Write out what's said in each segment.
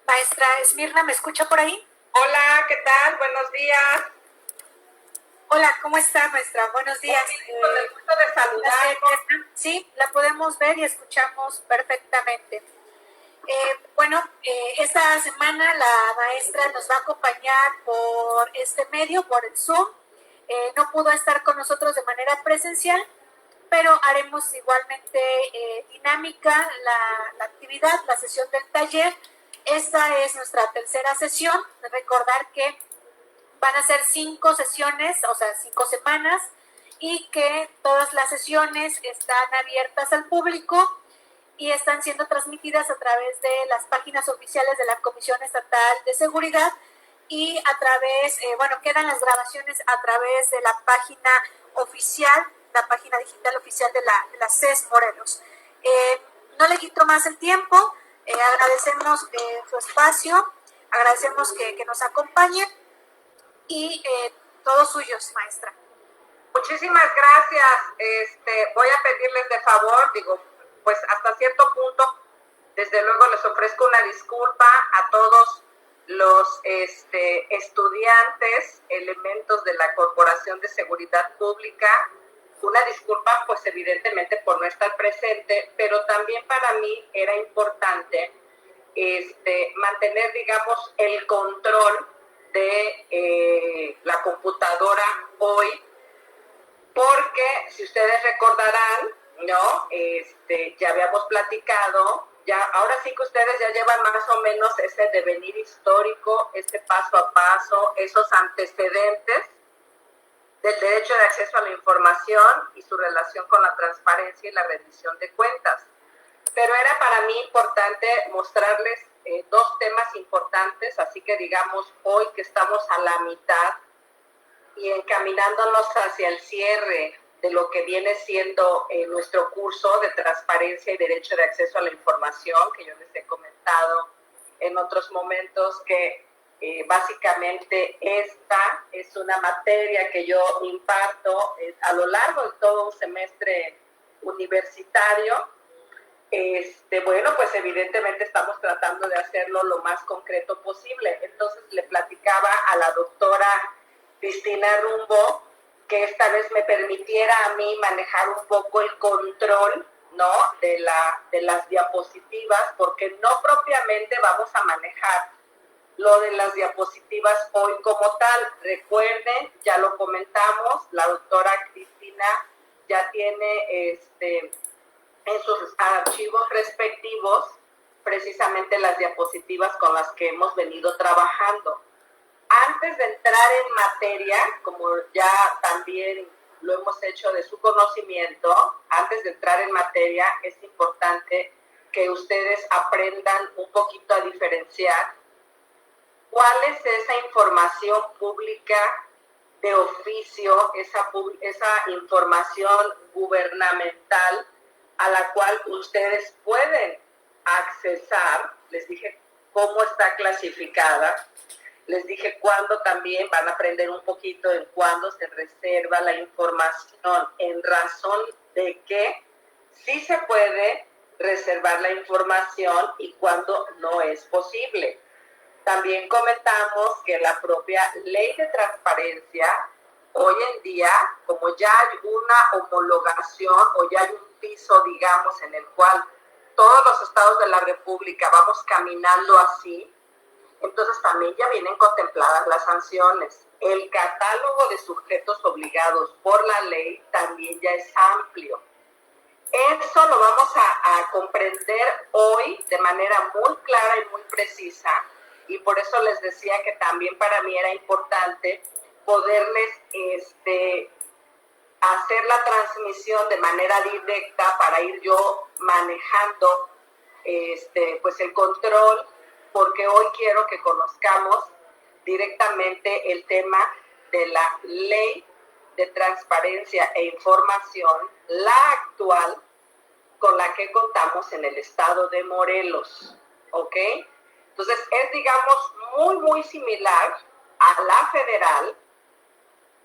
Maestra Esmirna, ¿me escucha por ahí? Hola, ¿qué tal? Buenos días. Hola, ¿cómo está, maestra? Buenos días. Con el gusto de saludarnos. Sí, la podemos ver y escuchamos perfectamente. Esta semana la maestra nos va a acompañar por este medio, por el Zoom. No pudo estar con nosotros de manera presencial, pero haremos igualmente dinámica la actividad, la sesión del taller. Esta es nuestra tercera sesión. Recordar que van a ser 5 sesiones, o sea, 5 semanas, y que todas las sesiones están abiertas al público y están siendo transmitidas a través de las páginas oficiales de la Comisión Estatal de Seguridad y a través, quedan las grabaciones a través de la página oficial, la página digital oficial de la CES Morelos. No le quito más el tiempo, agradecemos su espacio, agradecemos que nos acompañen y todos suyos, maestra. Muchísimas gracias. Voy a pedirles de favor, pues hasta cierto punto, desde luego les ofrezco una disculpa a todos los estudiantes, elementos de la Corporación de Seguridad Pública. Una disculpa, pues evidentemente por no estar presente, pero también para mí era importante mantener, digamos, el control de la computadora hoy, porque si ustedes recordarán, ¿no? Ya habíamos platicado, ya ahora sí que ustedes ya llevan más o menos ese devenir histórico, este paso a paso, esos antecedentes del derecho de acceso a la información y su relación con la transparencia y la rendición de cuentas. Pero era para mí importante mostrarles dos temas importantes, así que digamos hoy que estamos a la mitad y encaminándonos hacia el cierre de lo que viene siendo nuestro curso de transparencia y derecho de acceso a la información, que yo les he comentado en otros momentos que básicamente esta es una materia que yo imparto a lo largo de todo un semestre universitario. Pues evidentemente estamos tratando de hacerlo lo más concreto posible. Entonces le platicaba a la doctora Cristina Rumbo que esta vez me permitiera a mí manejar un poco el control, ¿no? de las diapositivas, porque no propiamente vamos a manejar lo de las diapositivas hoy como tal. Recuerden, ya lo comentamos, la doctora Cristina ya tiene en sus archivos respectivos precisamente las diapositivas con las que hemos venido trabajando. Antes de entrar en materia, como ya también lo hemos hecho de su conocimiento, antes de entrar en materia es importante que ustedes aprendan un poquito a diferenciar cuál es esa información pública de oficio, esa información gubernamental a la cual ustedes pueden accesar. Les dije cómo está clasificada, les dije cuándo también van a aprender un poquito en cuándo se reserva la información, en razón de que sí se puede reservar la información y cuándo no es posible. También comentamos que la propia ley de transparencia, hoy en día, como ya hay una homologación o ya hay un piso, digamos, en el cual todos los estados de la República vamos caminando así, entonces también ya vienen contempladas las sanciones. El catálogo de sujetos obligados por la ley también ya es amplio. Eso lo vamos a comprender hoy de manera muy clara y muy precisa, y por eso les decía que también para mí era importante poderles hacer la transmisión de manera directa para ir yo manejando pues el control, porque hoy quiero que conozcamos directamente el tema de la ley de transparencia e información, la actual, con la que contamos en el estado de Morelos, ¿ok? Entonces es, digamos, muy similar a la federal,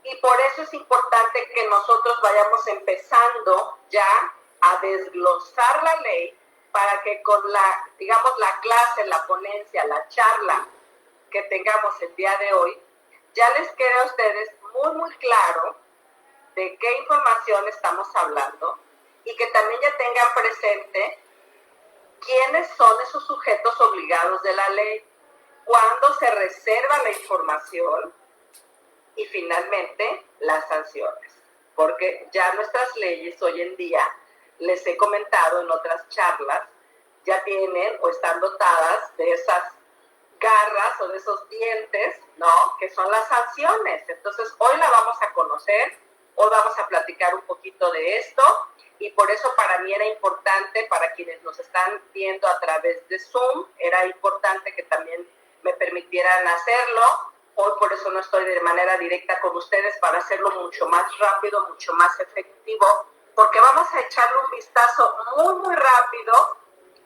y por eso es importante que nosotros vayamos empezando ya a desglosar la ley para que con la, digamos, la clase, la ponencia, la charla que tengamos el día de hoy, ya les quede a ustedes muy claro de qué información estamos hablando y que también ya tengan presente quiénes son esos sujetos obligados de la ley, cuándo se reserva la información y finalmente las sanciones. Porque ya nuestras leyes hoy en día, les he comentado en otras charlas, ya tienen o están dotadas de esas garras o de esos dientes, ¿no? Que son las sanciones. Entonces, hoy la vamos a conocer, hoy vamos a platicar un poquito de esto y por eso para mí era importante, para quienes nos están viendo a través de Zoom, era importante que también me permitieran hacerlo. Hoy por eso no estoy de manera directa con ustedes para hacerlo mucho más rápido, mucho más efectivo, porque vamos a echarle un vistazo muy rápido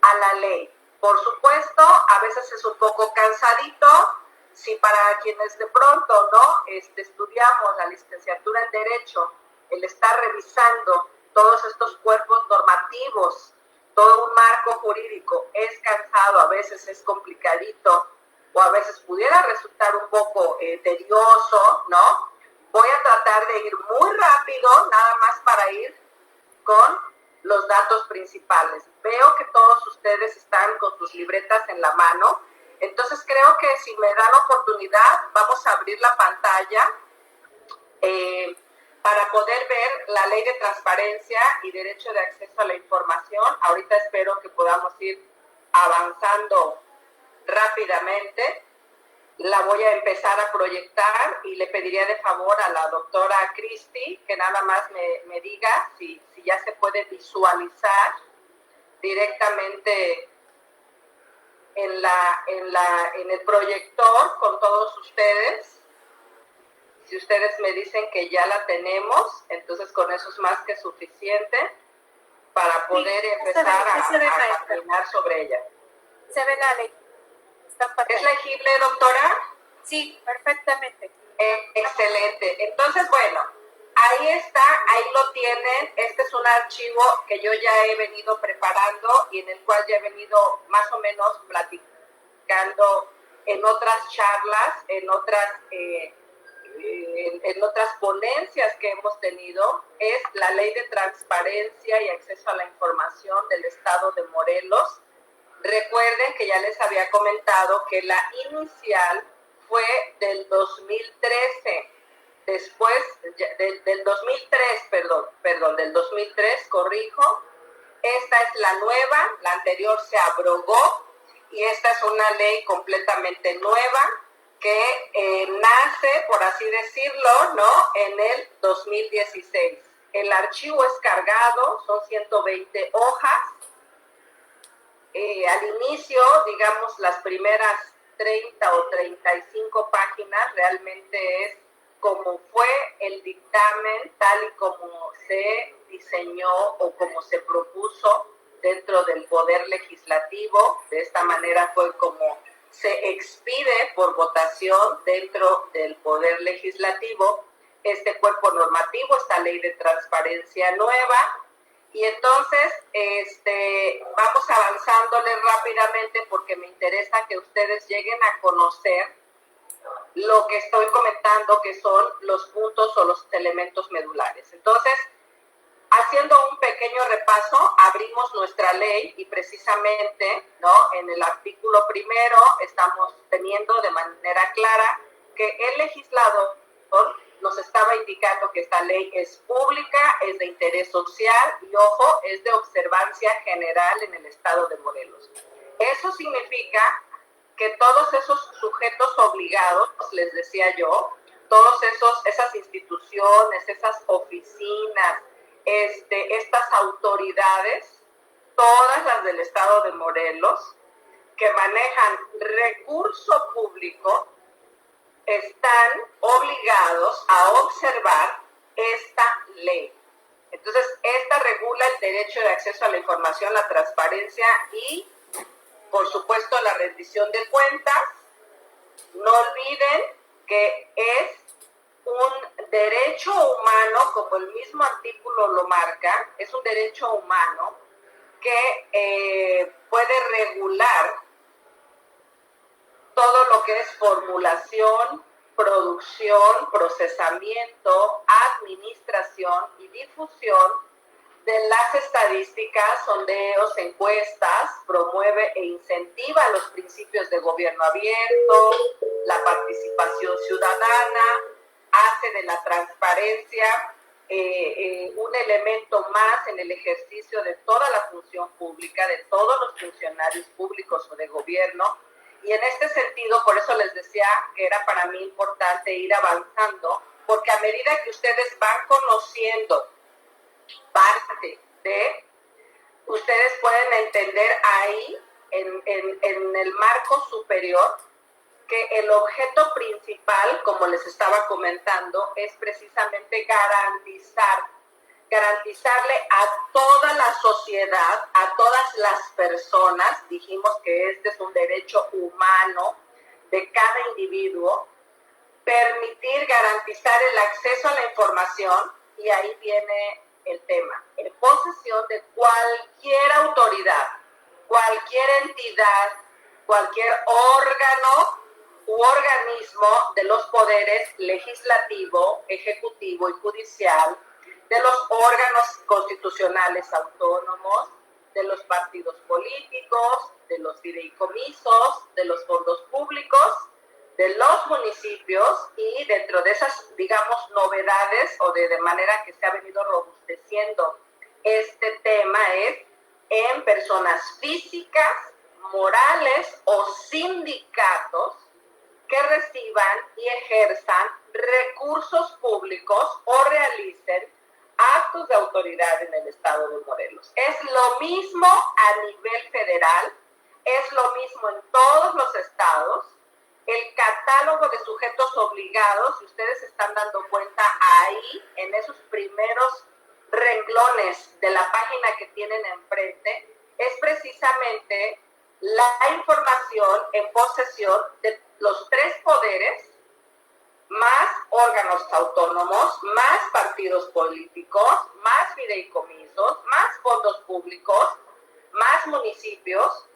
a la ley. Por supuesto, a veces es un poco cansadito, si para quienes de pronto no estudiamos la licenciatura en Derecho, el estar revisando todos estos cuerpos normativos, todo un marco jurídico es cansado, a veces es complicadito, o a veces pudiera resultar un poco tedioso, ¿no? Voy a tratar de ir muy rápido, nada más para ir con los datos principales. Veo que todos ustedes están con sus libretas en la mano, entonces creo que si me dan oportunidad, vamos a abrir la pantalla para poder ver la Ley de Transparencia y Derecho de Acceso a la Información. Ahorita espero que podamos ir avanzando rápidamente. La voy a empezar a proyectar y le pediría de favor a la doctora Cristi que nada más me diga si ya se puede visualizar directamente en el proyector con todos ustedes. Si ustedes me dicen que ya la tenemos, entonces con eso es más que suficiente para poder empezar a caminar sobre ella. Se ve la ley. ¿Es legible, doctora? Sí, perfectamente. Excelente. Entonces, bueno, ahí está, ahí lo tienen. Este es un archivo que yo ya he venido preparando y en el cual ya he venido más o menos platicando en otras charlas, en otras ponencias que hemos tenido. Es la Ley de Transparencia y Acceso a la Información del Estado de Morelos. Recuerden que ya les había comentado que la inicial fue del 2013, después del 2003, del 2003, corrijo. Esta es la nueva, la anterior se abrogó y esta es una ley completamente nueva que nace, por así decirlo, ¿no? En el 2016. El archivo es cargado, son 120 hojas. Al inicio, digamos, las primeras 30 o 35 páginas realmente es como fue el dictamen, tal y como se diseñó o como se propuso dentro del Poder Legislativo. De esta manera fue como se expide por votación dentro del Poder Legislativo este cuerpo normativo, esta Ley de Transparencia nueva. Y entonces vamos avanzándole rápidamente porque me interesa que ustedes lleguen a conocer lo que estoy comentando, que son los puntos o los elementos medulares. Entonces, haciendo un pequeño repaso, abrimos nuestra ley y precisamente, ¿no? En el artículo primero estamos teniendo de manera clara que el legislador nos estaba indicando que esta ley es pública, es de interés social y, ojo, es de observancia general en el estado de Morelos. Eso significa que todos esos sujetos obligados, les decía yo, esas instituciones, esas oficinas, estas autoridades, todas las del estado de Morelos, que manejan recurso público, están obligados a observar esta ley. Entonces, esta regula el derecho de acceso a la información, la transparencia y, por supuesto, la rendición de cuentas. No olviden que es un derecho humano, como el mismo artículo lo marca, es un derecho humano que puede regular todo lo que es formulación, producción, procesamiento, administración y difusión de las estadísticas, sondeos, encuestas, promueve e incentiva los principios de gobierno abierto, la participación ciudadana, hace de la transparencia un elemento más en el ejercicio de toda la función pública, de todos los funcionarios públicos o de gobierno. Y en este sentido, por eso les decía que era para mí importante ir avanzando, porque a medida que ustedes van conociendo parte de, ustedes pueden entender ahí, en el marco superior, que el objeto principal, como les estaba comentando, es precisamente garantizarle a toda la sociedad, a todas las personas, dijimos que este es un derecho humano de cada individuo, permitir, garantizar el acceso a la información, y ahí viene el tema, en posesión de cualquier autoridad, cualquier entidad, cualquier órgano u organismo de los poderes legislativo, ejecutivo y judicial, de los órganos constitucionales autónomos, de los partidos políticos, de los fideicomisos, de los fondos públicos, de los municipios, y dentro de esas, digamos, novedades o de manera que se ha venido robusteciendo este tema es en personas físicas, morales o sindicatos que reciban y ejerzan recursos públicos o realicen actos de autoridad en el estado de Morelos. Es lo mismo a nivel federal, es lo mismo en todos los estados. El catálogo de sujetos obligados, si ustedes se están dando cuenta ahí, en esos primeros renglones de la página que tienen enfrente, es precisamente la información en posesión de los tres poderes, más órganos autónomos, más partidos políticos, más fideicomisos, más fondos públicos, más municipios,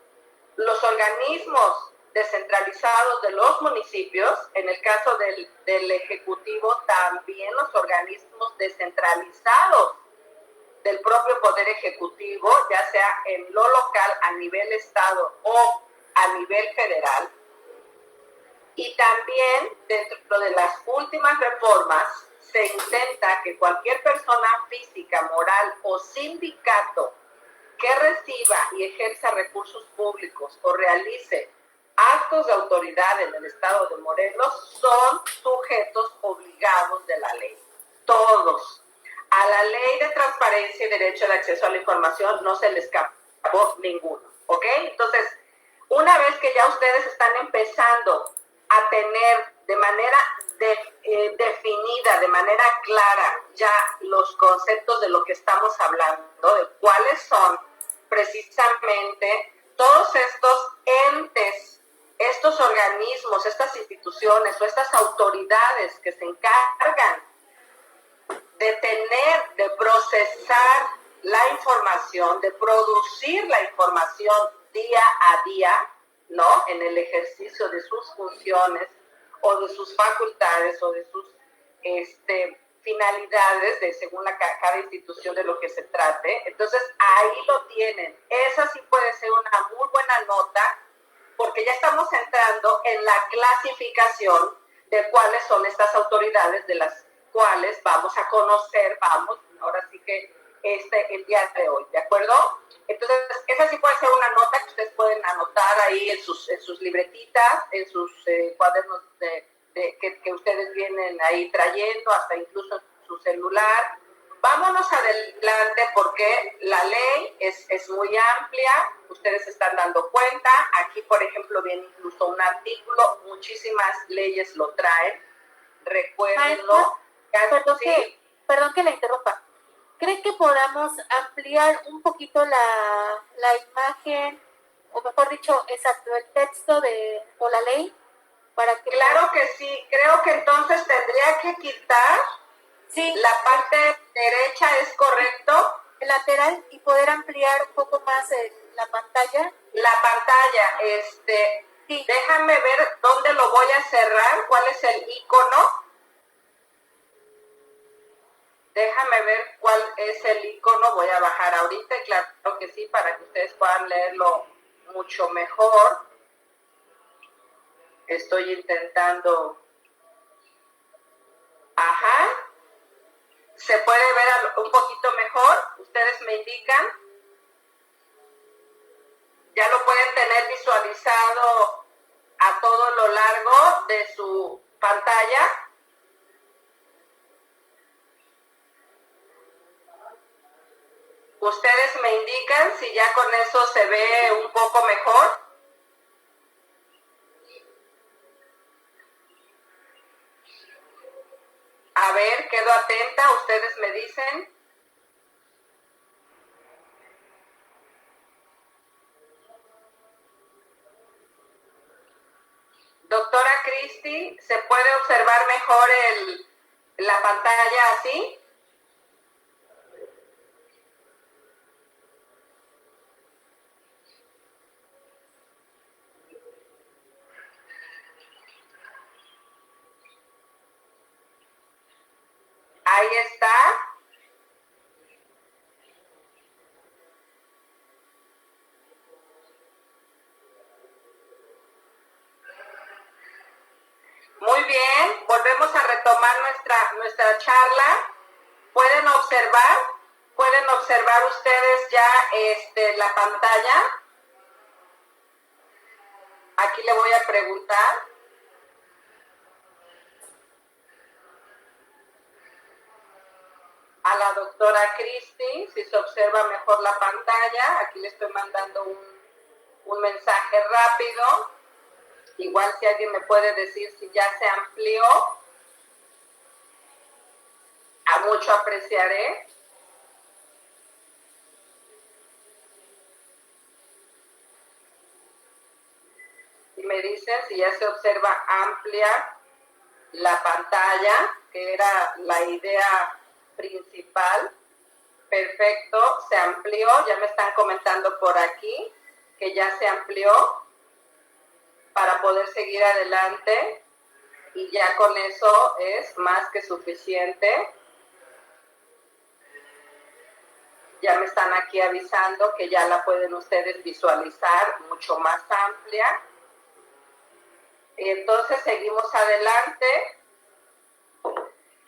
los organismos descentralizados de los municipios, en el caso del Ejecutivo, también los organismos descentralizados del propio Poder Ejecutivo, ya sea en lo local, a nivel estado o a nivel federal. Y también, dentro de las últimas reformas, se intenta que cualquier persona física, moral o sindicato que reciba y ejerza recursos públicos o realice actos de autoridad en el estado de Morelos son sujetos obligados de la ley. Todos. A la ley de transparencia y derecho de acceso a la información no se les escapó ninguno, ¿ok? Entonces, una vez que ya ustedes están empezando a tener de manera definida, de manera clara, ya los conceptos de lo que estamos hablando, de cuáles son precisamente todos estos entes, estos organismos, estas instituciones o estas autoridades que se encargan de tener, de procesar la información, de producir la información día a día, ¿no? En el ejercicio de sus funciones o de sus facultades o de sus finalidades, según cada institución de lo que se trate. Entonces, ahí lo tienen. Esa sí puede ser una muy buena nota, porque ya estamos entrando en la clasificación de cuáles son estas autoridades de las cuales vamos a conocer, ahora sí que el día de hoy, ¿de acuerdo? Entonces, esa sí puede ser una nota que ustedes pueden anotar ahí en sus libretitas, en sus cuadernos que ustedes vienen ahí trayendo, hasta incluso en su celular. Vámonos adelante porque la ley es muy amplia, ustedes se están dando cuenta. Aquí, por ejemplo, viene incluso un artículo, muchísimas leyes lo traen, recuérdenlo. Perdón que la interrumpa. ¿Cree que podamos ampliar un poquito la imagen, o mejor dicho, exacto, el texto o la ley? Claro que sí. Creo que entonces tendría que quitar la parte derecha, ¿es correcto? lateral y poder ampliar un poco más la pantalla. La pantalla, Sí. déjame ver dónde lo voy a cerrar, cuál es el icono. Déjame ver cuál es el icono, voy a bajar ahorita, claro que sí, para que ustedes puedan leerlo mucho mejor. Estoy intentando. Ajá. ¿Se puede ver un poquito mejor? Ustedes me indican. Ya lo pueden tener visualizado a todo lo largo de su pantalla. Ustedes me indican si ya con eso se ve un poco mejor. A ver, quedo atenta, ustedes me dicen. Doctora Cristi, ¿se puede observar mejor la pantalla así? Ahí está. Muy bien, volvemos a retomar nuestra charla. Pueden observar ustedes ya la pantalla. Aquí le voy a preguntar. A la doctora Cristi, si se observa mejor la pantalla. Aquí le estoy mandando un mensaje rápido. Igual si alguien me puede decir si ya se amplió, a mucho apreciaré. Y me dicen si ya se observa amplia la pantalla, que era la idea principal. Perfecto, se amplió, ya me están comentando por aquí que ya se amplió para poder seguir adelante y ya con eso es más que suficiente. Ya me están aquí avisando que ya la pueden ustedes visualizar mucho más amplia. Y entonces seguimos adelante.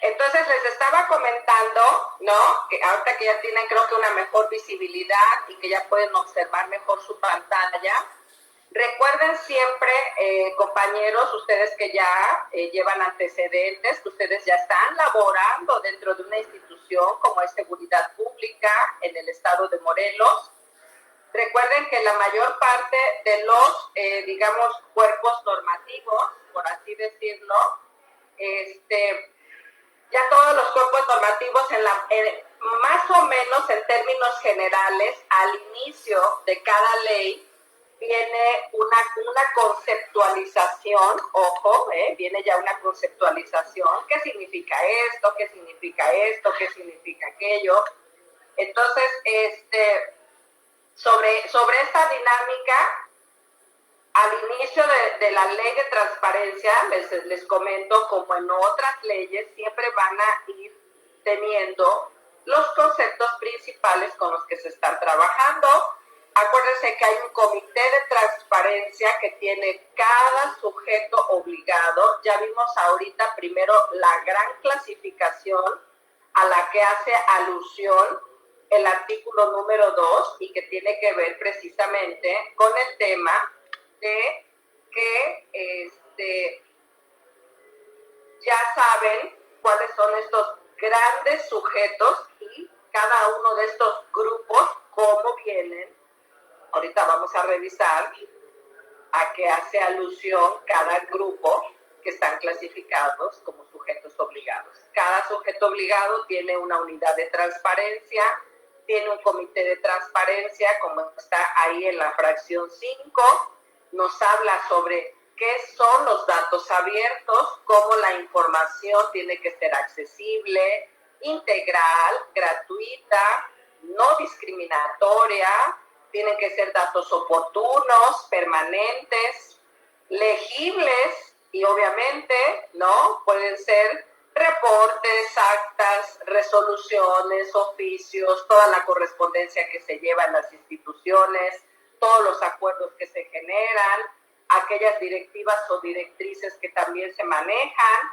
Entonces les estaba comentando, ¿no? Que ahorita que ya tienen creo que una mejor visibilidad y que ya pueden observar mejor su pantalla. Recuerden siempre, compañeros, ustedes que ya llevan antecedentes, que ustedes ya están laborando dentro de una institución como es Seguridad Pública en el estado de Morelos. Recuerden que la mayor parte de los, digamos, cuerpos normativos, por así decirlo, ya todos los cuerpos normativos, más o menos en términos generales, al inicio de cada ley, viene una conceptualización, ojo, viene ya una conceptualización, ¿qué significa esto? ¿Qué significa esto? ¿Qué significa aquello? Entonces, sobre esta dinámica, al inicio de la ley de transparencia, les comento, como en otras leyes, siempre van a ir teniendo los conceptos principales con los que se están trabajando. Acuérdense que hay un comité de transparencia que tiene cada sujeto obligado. Ya vimos ahorita primero la gran clasificación a la que hace alusión el artículo número 2 y que tiene que ver precisamente con el tema de que ya saben cuáles son estos grandes sujetos y cada uno de estos grupos, cómo vienen. Ahorita vamos a revisar a qué hace alusión cada grupo que están clasificados como sujetos obligados. Cada sujeto obligado tiene una unidad de transparencia, tiene un comité de transparencia, como está ahí en la fracción 5, nos habla sobre qué son los datos abiertos, cómo la información tiene que ser accesible, integral, gratuita, no discriminatoria, tienen que ser datos oportunos, permanentes, legibles y obviamente, ¿no? Pueden ser reportes, actas, resoluciones, oficios, toda la correspondencia que se lleva en las instituciones, todos los acuerdos que se generan, aquellas directivas o directrices que también se manejan,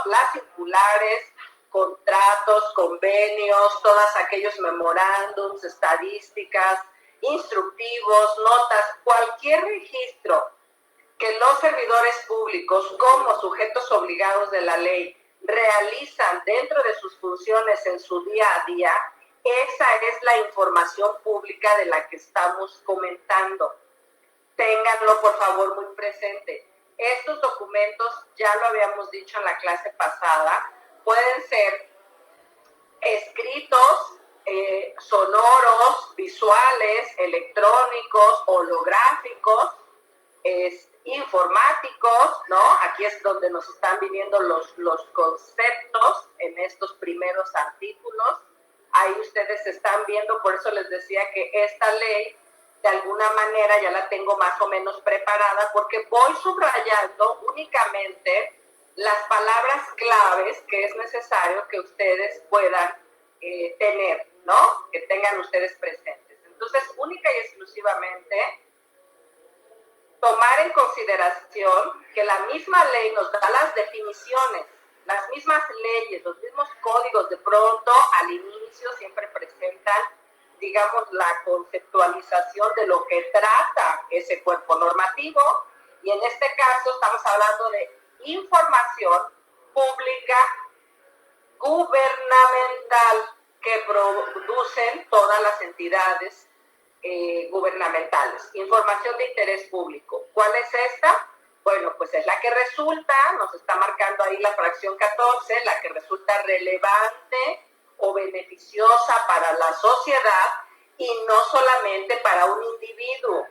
las circulares, contratos, convenios, todos aquellos memorándums, estadísticas, instructivos, notas, cualquier registro que los servidores públicos como sujetos obligados de la ley realizan dentro de sus funciones en su día a día, esa es la información pública de la que estamos comentando. Ténganlo por favor muy presente. Estos documentos, ya lo habíamos dicho en la clase pasada, pueden ser escritos, sonoros, visuales, electrónicos, holográficos, informáticos, ¿no? Aquí es donde nos están viniendo los conceptos en estos primeros artículos. Ahí ustedes están viendo, por eso les decía que esta ley de alguna manera ya la tengo más o menos preparada porque voy subrayando únicamente las palabras claves que es necesario que ustedes puedan tener, ¿no? Que tengan ustedes presentes. Entonces, única y exclusivamente tomar en consideración que la misma ley nos da las definiciones, las mismas leyes, los mismos códigos de pronto al inicio siempre presentan, digamos, la conceptualización de lo que trata ese cuerpo normativo y en este caso estamos hablando de información pública gubernamental que producen todas las entidades gubernamentales. Información de interés público. ¿Cuál es esta? Bueno, pues es la que resulta, nos está marcando ahí la fracción 14, la que resulta relevante o beneficiosa para la sociedad y no solamente para un individuo.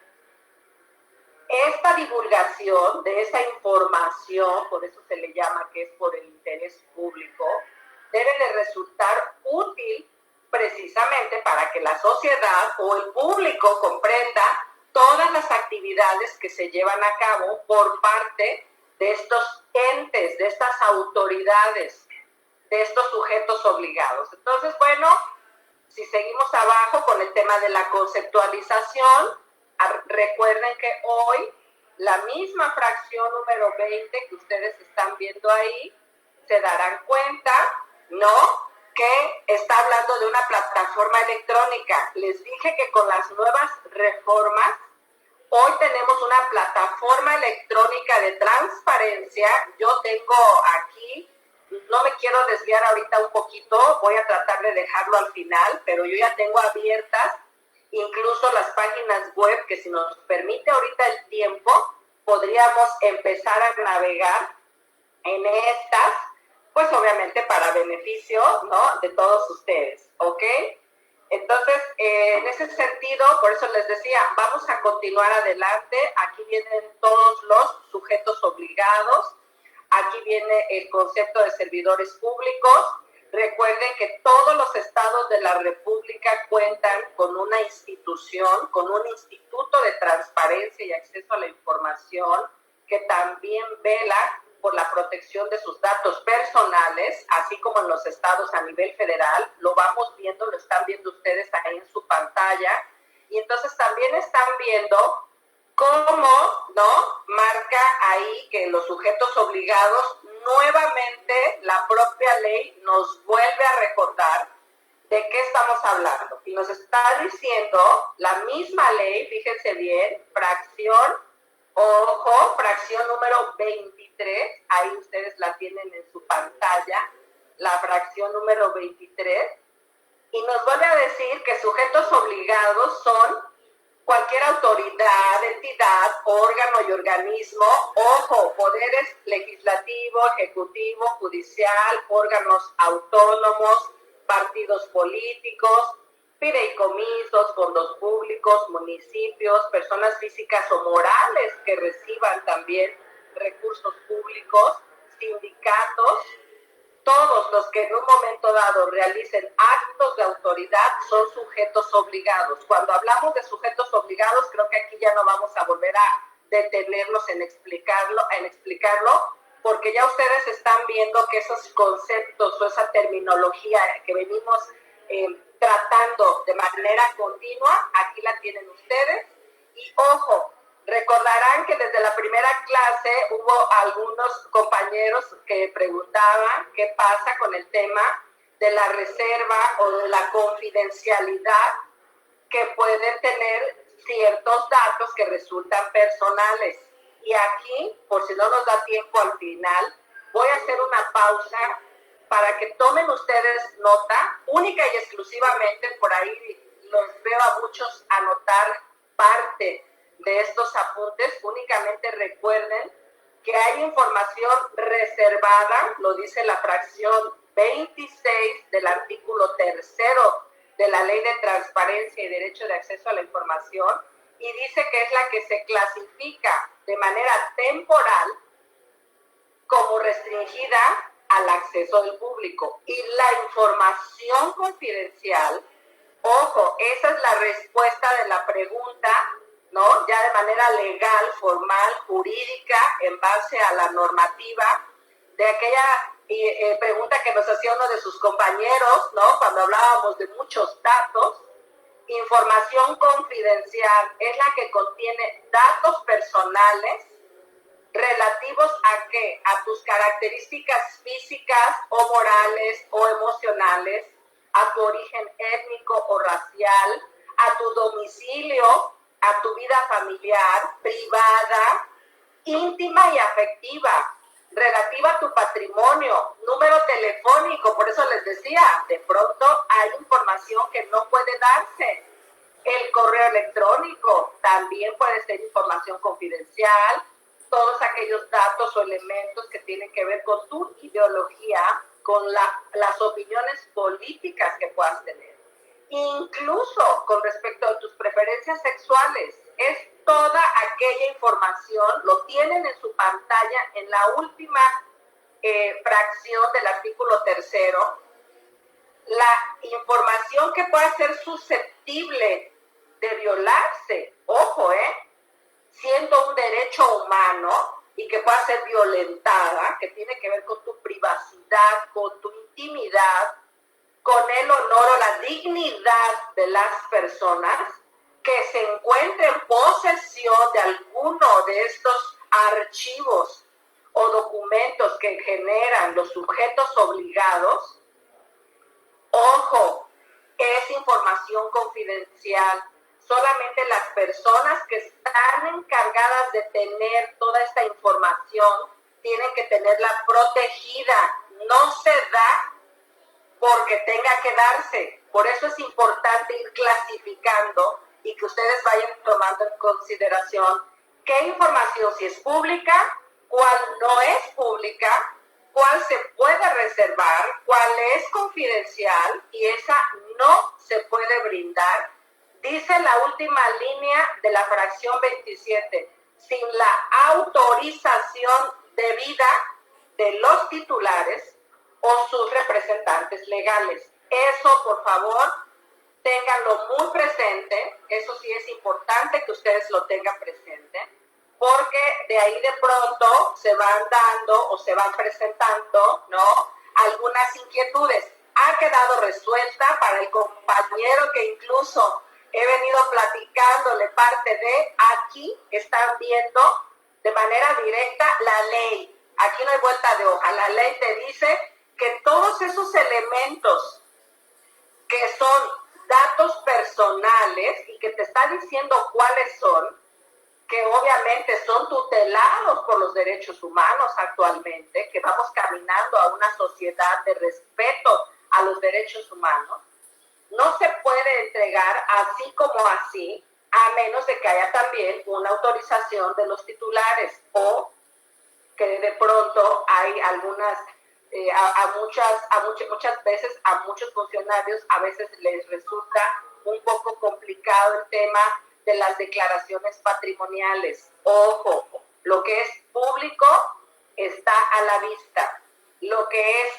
Esta divulgación de esa información, por eso se le llama que es por el interés público, debe de resultar útil precisamente para que la sociedad o el público comprenda todas las actividades que se llevan a cabo por parte de estos entes, de estas autoridades, de estos sujetos obligados. Entonces, bueno, si seguimos abajo con el tema de la conceptualización, recuerden que hoy la misma fracción número 20 que ustedes están viendo ahí, se darán cuenta, ¿no?, que está hablando de una plataforma electrónica. Les dije que con las nuevas reformas, hoy tenemos una plataforma electrónica de transparencia. Yo tengo aquí, no me quiero desviar ahorita un poquito, voy a tratar de dejarlo al final, pero yo ya tengo abiertas incluso las páginas web que si nos permite ahorita el tiempo, podríamos empezar a navegar en estas, pues obviamente para beneficio, ¿no?, de todos ustedes, ¿ok? Entonces, en ese sentido, por eso les decía, vamos a continuar adelante. Aquí vienen todos los sujetos obligados, aquí viene el concepto de servidores públicos. Recuerden que todos los estados de la República cuentan con una institución, con un instituto de transparencia y acceso a la información que también vela por la protección de sus datos personales, así como en los estados a nivel federal. Lo vamos viendo, lo están viendo ustedes ahí en su pantalla. Y entonces también están viendo cómo, ¿no?, marca ahí que los sujetos obligados, nuevamente la propia ley nos vuelve a recordar de qué estamos hablando. Y nos está diciendo la misma ley, fíjense bien, fracción número 23, ahí ustedes la tienen en su pantalla, la fracción número 23, y nos vuelve a decir que sujetos obligados son cualquier autoridad, entidad, órgano y organismo, poderes legislativo, ejecutivo, judicial, órganos autónomos, partidos políticos, fideicomisos, fondos públicos, municipios, personas físicas o morales que reciban también recursos públicos, sindicatos. todos los que en un momento dado realicen actos de autoridad son sujetos obligados. Cuando hablamos de sujetos obligados, creo que aquí ya no vamos a volver a detenernos en explicarlo, porque ya ustedes están viendo que esos conceptos o esa terminología que venimos tratando de manera continua, aquí la tienen ustedes. Y ojo, recordarán que desde la primera clase hubo algunos compañeros que preguntaban qué pasa con el tema de la reserva o de la confidencialidad que pueden tener ciertos datos que resultan personales. Y aquí, por si no nos da tiempo al final, voy a hacer una pausa para que tomen ustedes nota, única y exclusivamente, por ahí los veo a muchos anotar parte de estos apuntes. Únicamente recuerden que hay información reservada, lo dice la fracción 26 del artículo 3 de la Ley de Transparencia y Derecho de Acceso a la Información, y dice que es la que se clasifica de manera temporal como restringida al acceso del público. Y la información confidencial, ojo, esa es la respuesta de la pregunta, ¿no? Ya de manera legal, formal, jurídica, en base a la normativa, de aquella pregunta que nos hacía uno de sus compañeros, ¿no? Cuando hablábamos de muchos datos. Información confidencial es la que contiene datos personales relativos a qué, a tus características físicas o morales o emocionales, a tu origen étnico o racial, a tu domicilio, a tu vida familiar, privada, íntima y afectiva, relativa a tu patrimonio, número telefónico. Por eso les decía, de pronto hay información que no puede darse. El correo electrónico también puede ser información confidencial, todos aquellos datos o elementos que tienen que ver con tu ideología, con las opiniones políticas que puedas tener, incluso con respecto a tus preferencias sexuales. Es toda aquella información, lo tienen en su pantalla en la última fracción del artículo 3, la información que pueda ser susceptible de violarse, ojo, siendo un derecho humano y que pueda ser violentada, que tiene que ver con tu privacidad, con tu intimidad, con el honor o la dignidad de las personas, que se encuentre en posesión de alguno de estos archivos o documentos que generan los sujetos obligados. Ojo, es información confidencial. Solamente las personas que están encargadas de tener toda esta información tienen que tenerla protegida. No se da porque tenga que darse. Por eso es importante ir clasificando y que ustedes vayan tomando en consideración qué información sí es pública, cuál no es pública, cuál se puede reservar, cuál es confidencial y esa no se puede brindar. Dice la última línea de la fracción 27, sin la autorización debida de los titulares o sus representantes legales. Eso, por favor, ténganlo muy presente. Eso sí es importante que ustedes lo tengan presente, porque de ahí de pronto se van dando o se van presentando, ¿no?, algunas inquietudes. Ha quedado resuelta para el compañero que incluso he venido platicándole parte de, aquí están viendo de manera directa la ley. Aquí no hay vuelta de hoja. La ley te dice que todos esos elementos que son datos personales y que te está diciendo cuáles son, que obviamente son tutelados por los derechos humanos actualmente, que vamos caminando a una sociedad de respeto a los derechos humanos, no se puede entregar así como así, a menos de que haya también una autorización de los titulares o que de pronto hay algunas, muchas veces a muchos funcionarios a veces les resulta un poco complicado el tema de las declaraciones patrimoniales. Ojo, lo que es público está a la vista. Lo que es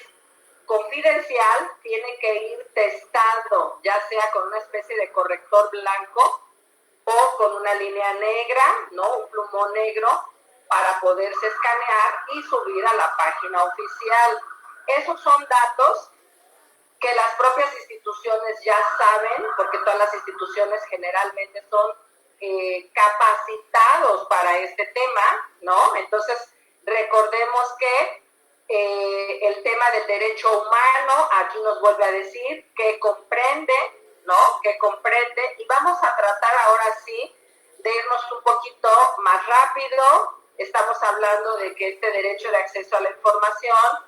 confidencial tiene que ir testado, ya sea con una especie de corrector blanco o con una línea negra, ¿no? Un plumón negro para poderse escanear y subir a la página oficial. Esos son datos que las propias instituciones ya saben, porque todas las instituciones generalmente son capacitados para este tema, ¿no? Entonces, recordemos que el tema del derecho humano, aquí nos vuelve a decir que comprende, ¿no? Que comprende, y vamos a tratar ahora sí de irnos un poquito más rápido. Estamos hablando de que este derecho de acceso a la información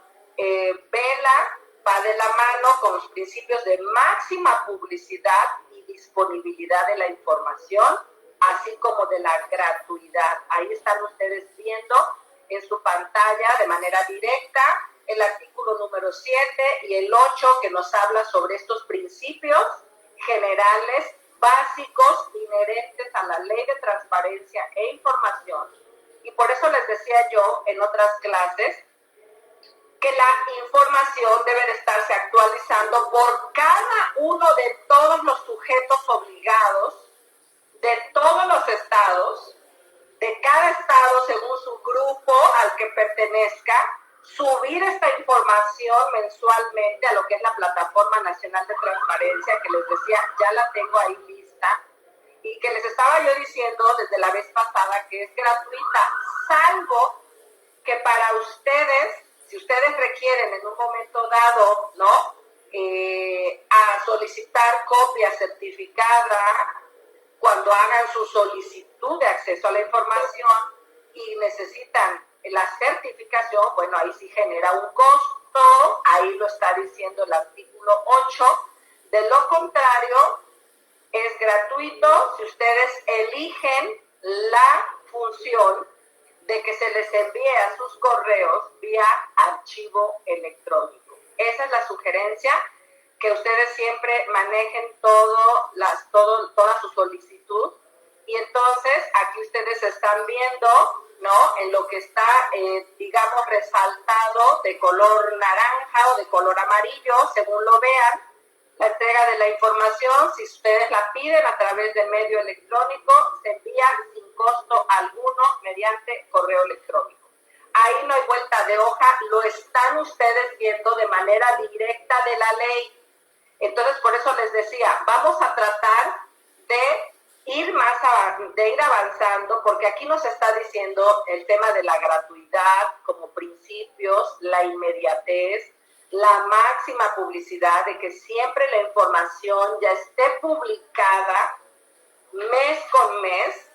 va de la mano con los principios de máxima publicidad y disponibilidad de la información, así como de la gratuidad. Ahí están ustedes viendo en su pantalla de manera directa el artículo número 7 y el 8 que nos habla sobre estos principios generales básicos inherentes a la Ley de Transparencia e Información. Y por eso les decía yo en otras clases que la información debe de estarse actualizando por cada uno de todos los sujetos obligados de todos los estados, de cada estado según su grupo al que pertenezca, subir esta información mensualmente a lo que es la Plataforma Nacional de Transparencia, que les decía, ya la tengo ahí lista, y que les estaba yo diciendo desde la vez pasada que es gratuita, salvo que para ustedes, si ustedes requieren en un momento dado, ¿no? A solicitar copia certificada cuando hagan su solicitud de acceso a la información y necesitan la certificación, bueno, ahí sí genera un costo, ahí lo está diciendo el artículo 8. De lo contrario, es gratuito si ustedes eligen la función de que se les envíe a sus correos vía archivo electrónico. Esa es la sugerencia, que ustedes siempre manejen toda su solicitud. Y entonces aquí ustedes están viendo, ¿no? En lo que está, digamos, resaltado de color naranja o de color amarillo, según lo vean, la entrega de la información. Si ustedes la piden a través de medio electrónico, se envía sin costo alguno mediante correo electrónico. Ahí no hay vuelta de hoja, lo están ustedes viendo de manera directa de la ley. Entonces, por eso les decía, vamos a tratar de ir avanzando, porque aquí nos está diciendo el tema de la gratuidad como principios, la inmediatez, la máxima publicidad, de que siempre la información ya esté publicada mes con mes,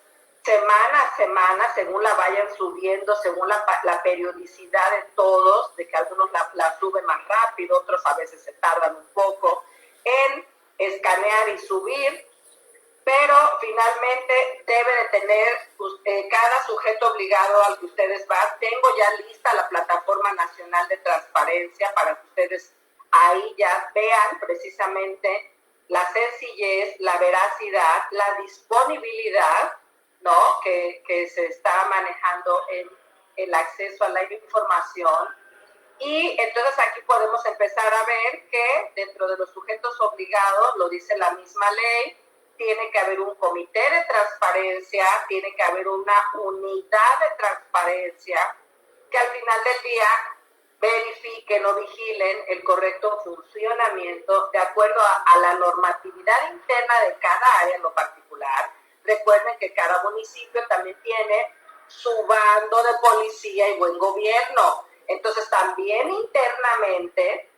semana a semana, según la vayan subiendo, según la periodicidad de todos, de que algunos la suben más rápido, otros a veces se tardan un poco en escanear y subir, pero finalmente debe de tener cada sujeto obligado al que ustedes van. Tengo ya lista la Plataforma Nacional de Transparencia para que ustedes ahí ya vean precisamente la sencillez, la veracidad, la disponibilidad, ¿no? que se está manejando en el acceso a la información. Y entonces aquí podemos empezar a ver que dentro de los sujetos obligados, lo dice la misma ley, tiene que haber un comité de transparencia, tiene que haber una unidad de transparencia que al final del día verifiquen o vigilen el correcto funcionamiento de acuerdo a la normatividad interna de cada área en lo particular. Recuerden que cada municipio también tiene su bando de policía y buen gobierno. Entonces también internamente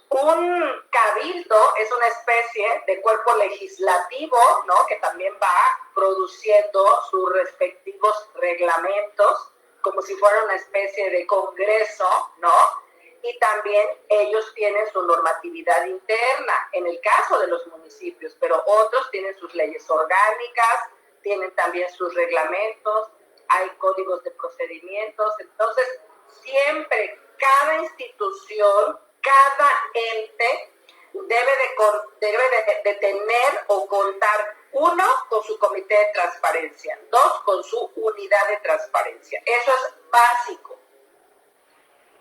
un cabildo es una especie de cuerpo legislativo, ¿no? Que también va produciendo sus respectivos reglamentos, como si fuera una especie de congreso, ¿no? Y también ellos tienen su normatividad interna, en el caso de los municipios, pero otros tienen sus leyes orgánicas, tienen también sus reglamentos, hay códigos de procedimientos. Entonces, siempre cada institución, cada ente debe de tener o contar, uno, con su comité de transparencia, dos, con su unidad de transparencia. Eso es básico.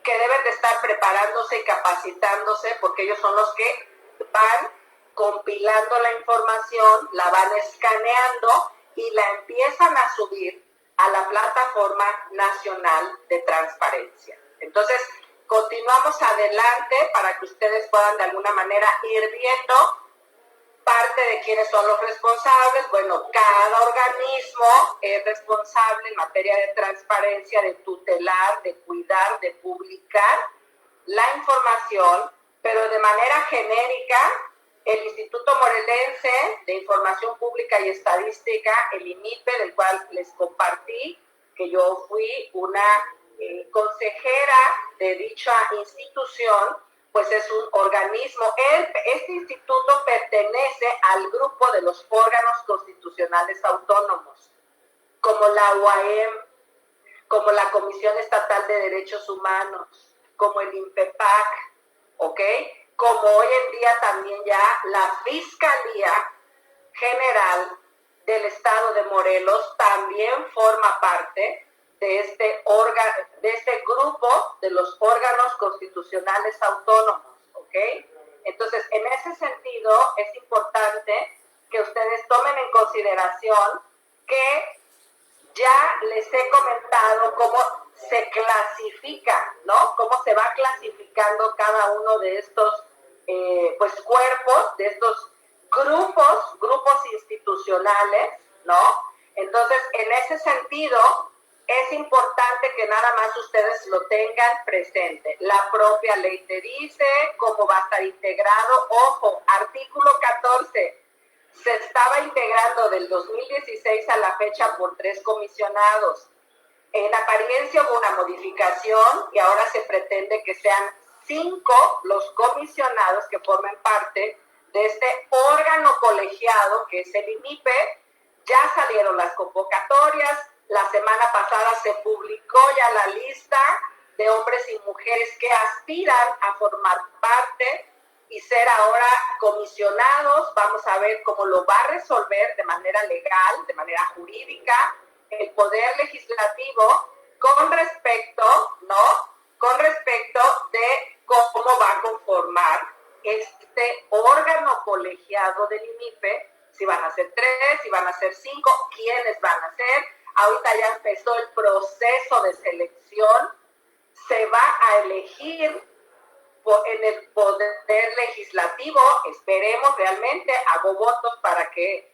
que deben de estar preparándose y capacitándose, porque ellos son los que van compilando la información, la van escaneando y la empiezan a subir a la Plataforma Nacional de Transparencia. Entonces, continuamos adelante para que ustedes puedan de alguna manera ir viendo parte de quiénes son los responsables. Bueno, cada organismo es responsable en materia de transparencia, de tutelar, de cuidar, de publicar la información, pero de manera genérica. El Instituto Morelense de Información Pública y Estadística, el IMIPE, del cual les compartí, que yo fui una consejera de dicha institución, pues es un organismo. Este instituto pertenece al grupo de los órganos constitucionales autónomos, como la UAM, como la Comisión Estatal de Derechos Humanos, como el INPEPAC, ¿ok? Como hoy en día también ya la Fiscalía General del Estado de Morelos también forma parte de este grupo de los órganos constitucionales autónomos, ¿ok? Entonces, en ese sentido, es importante que ustedes tomen en consideración que ya les he comentado cómo se clasifica, ¿no? Cómo se va clasificando cada uno de estos pues cuerpos, de estos grupos institucionales, ¿no? Entonces, en ese sentido, es importante que nada más ustedes lo tengan presente. La propia ley te dice cómo va a estar integrado. Ojo, artículo 14. Se estaba integrando del 2016 a la fecha por 3 comisionados. En apariencia hubo una modificación y ahora se pretende que sean 5 los comisionados que formen parte de este órgano colegiado que es el IMIPE. Ya salieron las convocatorias. La semana pasada se publicó ya la lista de hombres y mujeres que aspiran a formar parte y ser ahora comisionados. Vamos a ver cómo lo va a resolver de manera legal, de manera jurídica, el Poder Legislativo con respecto, ¿no? Con respecto de cómo va a conformar este órgano colegiado del IMIPE, si van a ser 3, si van a ser 5, quiénes van a ser. Ahorita ya empezó el proceso de selección, se va a elegir en el Poder Legislativo, esperemos realmente, hago votos para que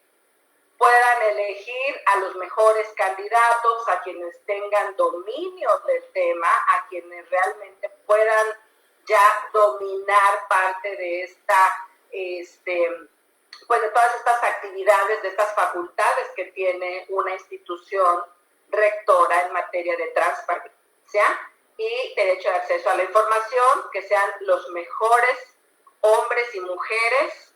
puedan elegir a los mejores candidatos, a quienes tengan dominio del tema, a quienes realmente puedan ya dominar parte de pues de todas estas actividades, de estas facultades que tiene una institución rectora en materia de transparencia y derecho de acceso a la información, que sean los mejores hombres y mujeres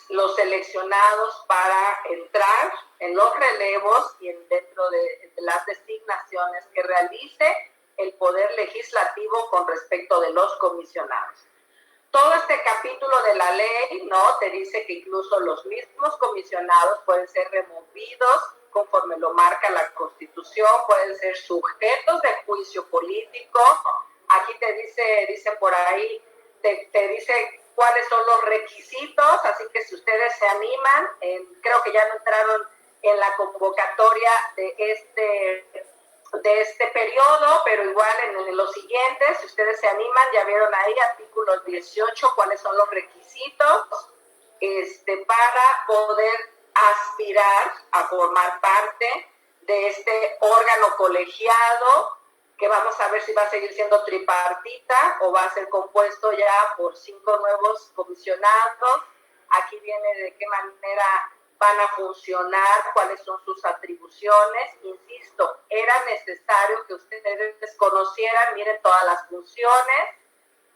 los seleccionados para entrar en los relevos y dentro de las designaciones que realice el Poder Legislativo con respecto de los comisionados. Todo este capítulo de la ley, ¿no?, te dice que incluso los mismos comisionados pueden ser removidos conforme lo marca la Constitución, pueden ser sujetos de juicio político. Aquí dicen por ahí, te dice cuáles son los requisitos, así que si ustedes se animan, creo que ya no entraron en la convocatoria de este periodo, pero igual en los siguientes, si ustedes se animan, ya vieron ahí artículos 18, cuáles son los requisitos para poder aspirar a formar parte de este órgano colegiado, que vamos a ver si va a seguir siendo tripartita o va a ser compuesto ya por 5 nuevos comisionados. Aquí viene de qué manera van a funcionar, cuáles son sus atribuciones. Insisto, era necesario que ustedes conocieran, miren todas las funciones,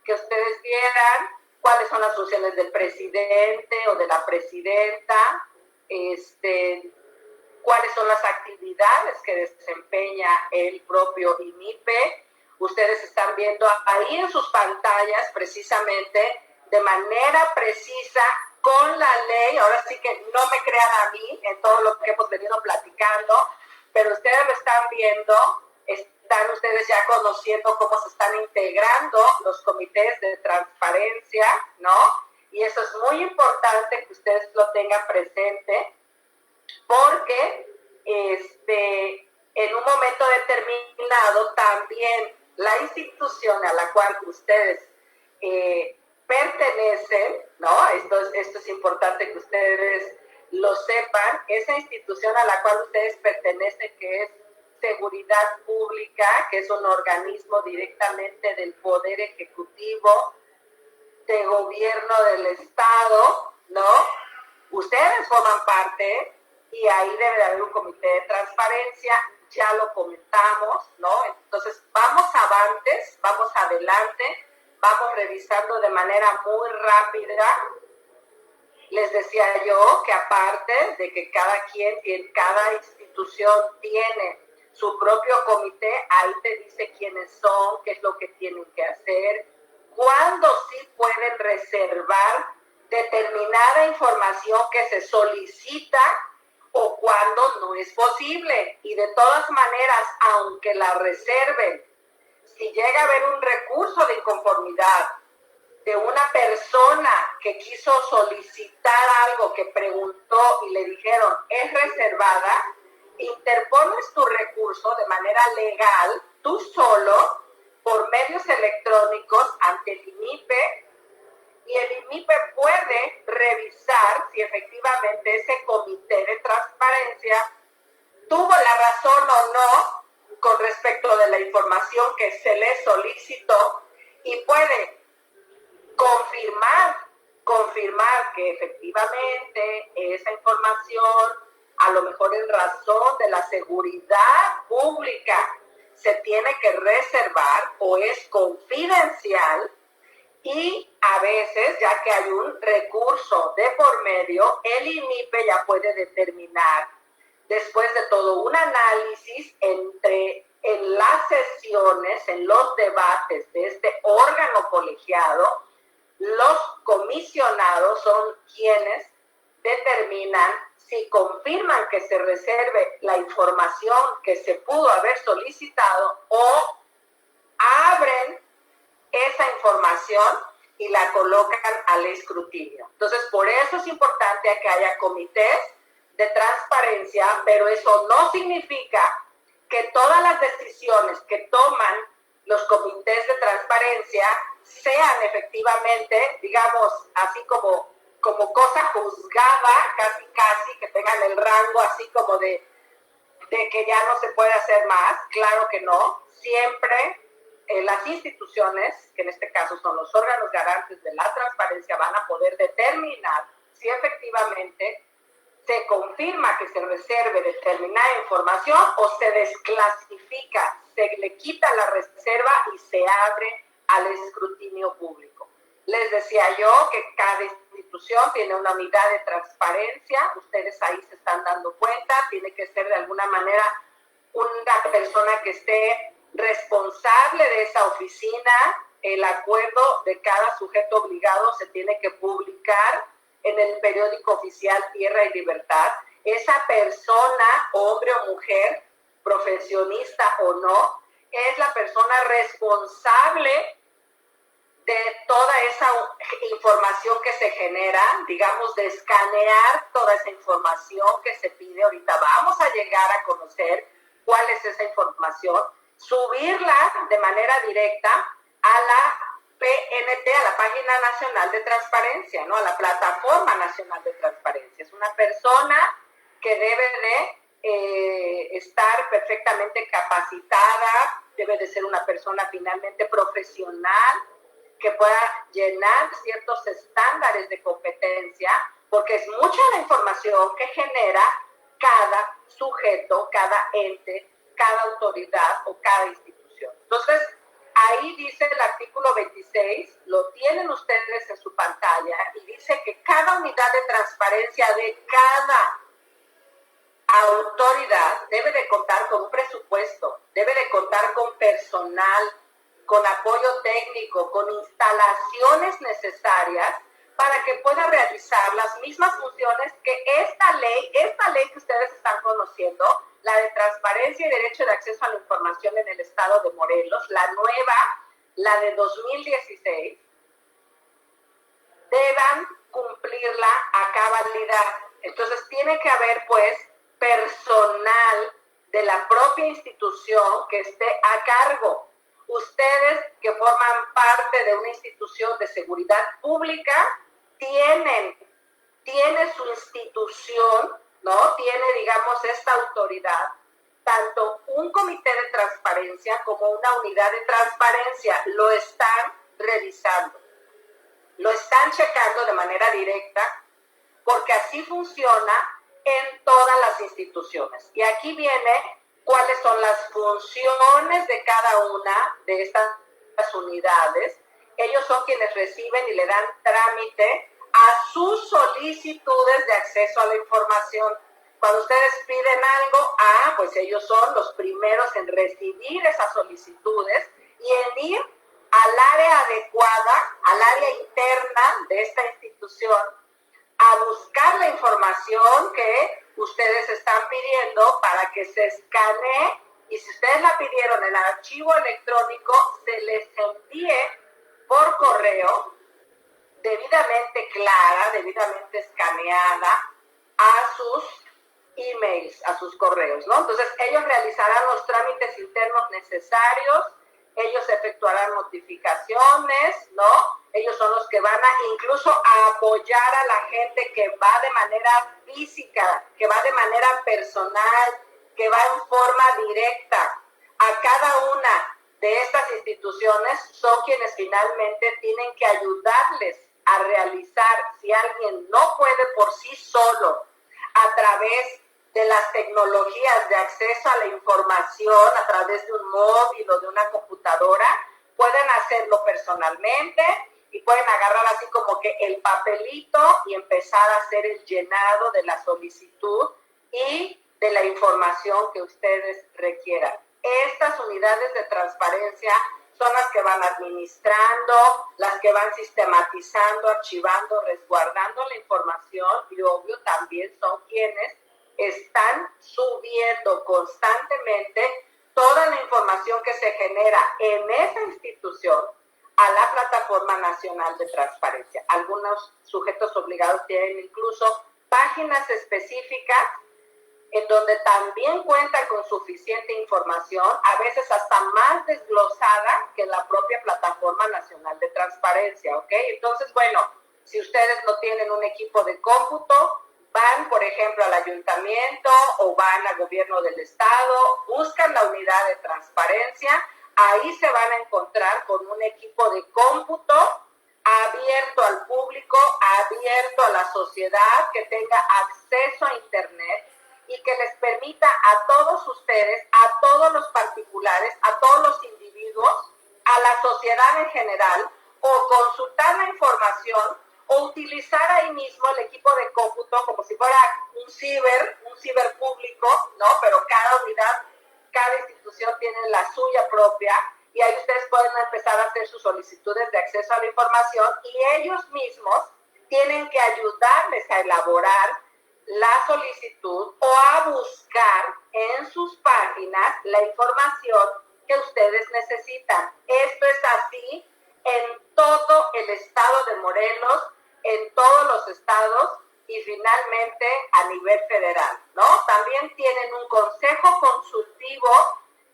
que ustedes vieran cuáles son las funciones del presidente o de la presidenta, cuáles son las actividades que desempeña el propio IMIPE. Ustedes están viendo ahí en sus pantallas precisamente de manera precisa con la ley. Ahora sí que no me crean a mí en todo lo que hemos venido platicando, pero ustedes lo están viendo, está están ustedes ya conociendo cómo se están integrando los comités de transparencia, ¿no? Y eso es muy importante que ustedes lo tengan presente, porque en un momento determinado también la institución a la cual ustedes pertenecen, ¿no? Esto es importante que ustedes lo sepan, esa institución a la cual ustedes pertenecen, que es Seguridad Pública, que es un organismo directamente del Poder Ejecutivo, de gobierno del Estado, ¿no? Ustedes forman parte y ahí debe de haber un comité de transparencia, ya lo comentamos, ¿no? Entonces, vamos adelante, vamos revisando de manera muy rápida. Les decía yo que aparte de que cada institución tiene su propio comité, ahí te dice quiénes son, qué es lo que tienen que hacer, cuándo sí pueden reservar determinada información que se solicita o cuándo no es posible. Y de todas maneras, aunque la reserven, si llega a haber un recurso de inconformidad de una persona que quiso solicitar algo, que preguntó y le dijeron es reservada, interpones tu recurso de manera legal, tú solo, por medios electrónicos ante el INIPE, y el INIPE puede revisar si efectivamente ese comité de transparencia tuvo la razón o no con respecto de la información que se le solicitó, y puede confirmar que efectivamente esa información, a lo mejor en razón de la seguridad pública, se tiene que reservar o es confidencial, y a veces, ya que hay un recurso de por medio, el INIPE ya puede determinar, después de todo un análisis en las sesiones, en los debates de este órgano colegiado, los comisionados son quienes determinan si confirman que se reserve la información que se pudo haber solicitado o abren esa información y la colocan al escrutinio. Entonces, por eso es importante que haya comités de transparencia, pero eso no significa que todas las decisiones que toman los comités de transparencia sean efectivamente, digamos, así como cosa juzgada, casi, que tengan el rango así como de que ya no se puede hacer más. Claro que no. Siempre las instituciones, que en este caso son los órganos garantes de la transparencia, van a poder determinar si efectivamente se confirma que se reserve determinada información o se desclasifica, se le quita la reserva y se abre al escrutinio público. Les decía yo que cada institución tiene una unidad de transparencia, ustedes ahí se están dando cuenta, tiene que ser de alguna manera una persona que esté responsable de esa oficina. El acuerdo de cada sujeto obligado se tiene que publicar en el periódico oficial Tierra y Libertad. Esa persona, hombre o mujer, profesionista o no, es la persona responsable de toda esa información que se genera, digamos, de escanear toda esa información que se pide. Ahorita vamos a llegar a conocer cuál es esa información, subirla de manera directa a la PNT, a la Página Nacional de Transparencia, ¿no? A la Plataforma Nacional de Transparencia. Es una persona que debe de estar perfectamente capacitada, debe de ser una persona finalmente profesional, que pueda llenar ciertos estándares de competencia, porque es mucha la información que genera cada sujeto, cada ente, cada autoridad o cada institución. Entonces, ahí dice el artículo 26, lo tienen ustedes en su pantalla, y dice que cada unidad de transparencia de cada autoridad debe de contar con un presupuesto, debe de contar con personal, con apoyo técnico, con instalaciones necesarias para que pueda realizar las mismas funciones que esta ley que ustedes están conociendo, la de Transparencia y Derecho de Acceso a la Información en el Estado de Morelos, la nueva, la de 2016, deban cumplirla a cabalidad. Entonces tiene que haber pues personal de la propia institución que esté a cargo. Ustedes que forman parte de una institución de seguridad pública tiene su institución, ¿no? Tiene, digamos, esta autoridad, tanto un comité de transparencia como una unidad de transparencia lo están revisando, lo están checando de manera directa, porque así funciona en todas las instituciones. Y aquí viene cuáles son las funciones de cada una de estas unidades. Ellos son quienes reciben y le dan trámite a sus solicitudes de acceso a la información. Cuando ustedes piden algo, pues ellos son los primeros en recibir esas solicitudes y en ir al área adecuada, al área interna de esta institución, a buscar la información que ustedes están pidiendo para que se escanee, y si ustedes la pidieron en archivo electrónico, se les envíe por correo debidamente clara, debidamente escaneada a sus emails, a sus correos, ¿no? Entonces ellos realizarán los trámites internos necesarios, ellos efectuarán notificaciones, ¿no? Ellos son los que van a incluso a apoyar a la gente que va de manera física, que va de manera personal, que va en forma directa. A cada una de estas instituciones son quienes finalmente tienen que ayudarles a realizar, si alguien no puede por sí solo, a través de las tecnologías de acceso a la información, a través de un móvil o de una computadora, pueden hacerlo personalmente y pueden agarrar así como que el papelito y empezar a hacer el llenado de la solicitud y de la información que ustedes requieran. Estas unidades de transparencia son las que van administrando, las que van sistematizando, archivando, resguardando la información y obvio también son quienes están subiendo constantemente toda la información que se genera en esa institución a la Plataforma Nacional de Transparencia. Algunos sujetos obligados tienen incluso páginas específicas en donde también cuentan con suficiente información, a veces hasta más desglosada que la propia Plataforma Nacional de Transparencia, ¿ok? Entonces, bueno, si ustedes no tienen un equipo de cómputo, van, por ejemplo, al ayuntamiento o van al gobierno del estado, buscan la unidad de transparencia, ahí se van a encontrar con un equipo de cómputo abierto al público, abierto a la sociedad, que tenga acceso a Internet y que les permita a todos ustedes, a todos los particulares, a todos los individuos, a la sociedad en general, o consultar la información o utilizar ahí mismo el equipo de cómputo como si fuera un ciber público, ¿no? Pero cada unidad, cada institución tiene la suya propia y ahí ustedes pueden empezar a hacer sus solicitudes de acceso a la información y ellos mismos tienen que ayudarles a elaborar la solicitud o a buscar en sus páginas la información que ustedes necesitan. Esto es así en todo el estado de Morelos, en todos los estados y finalmente a nivel federal, ¿no? También tienen un consejo consultivo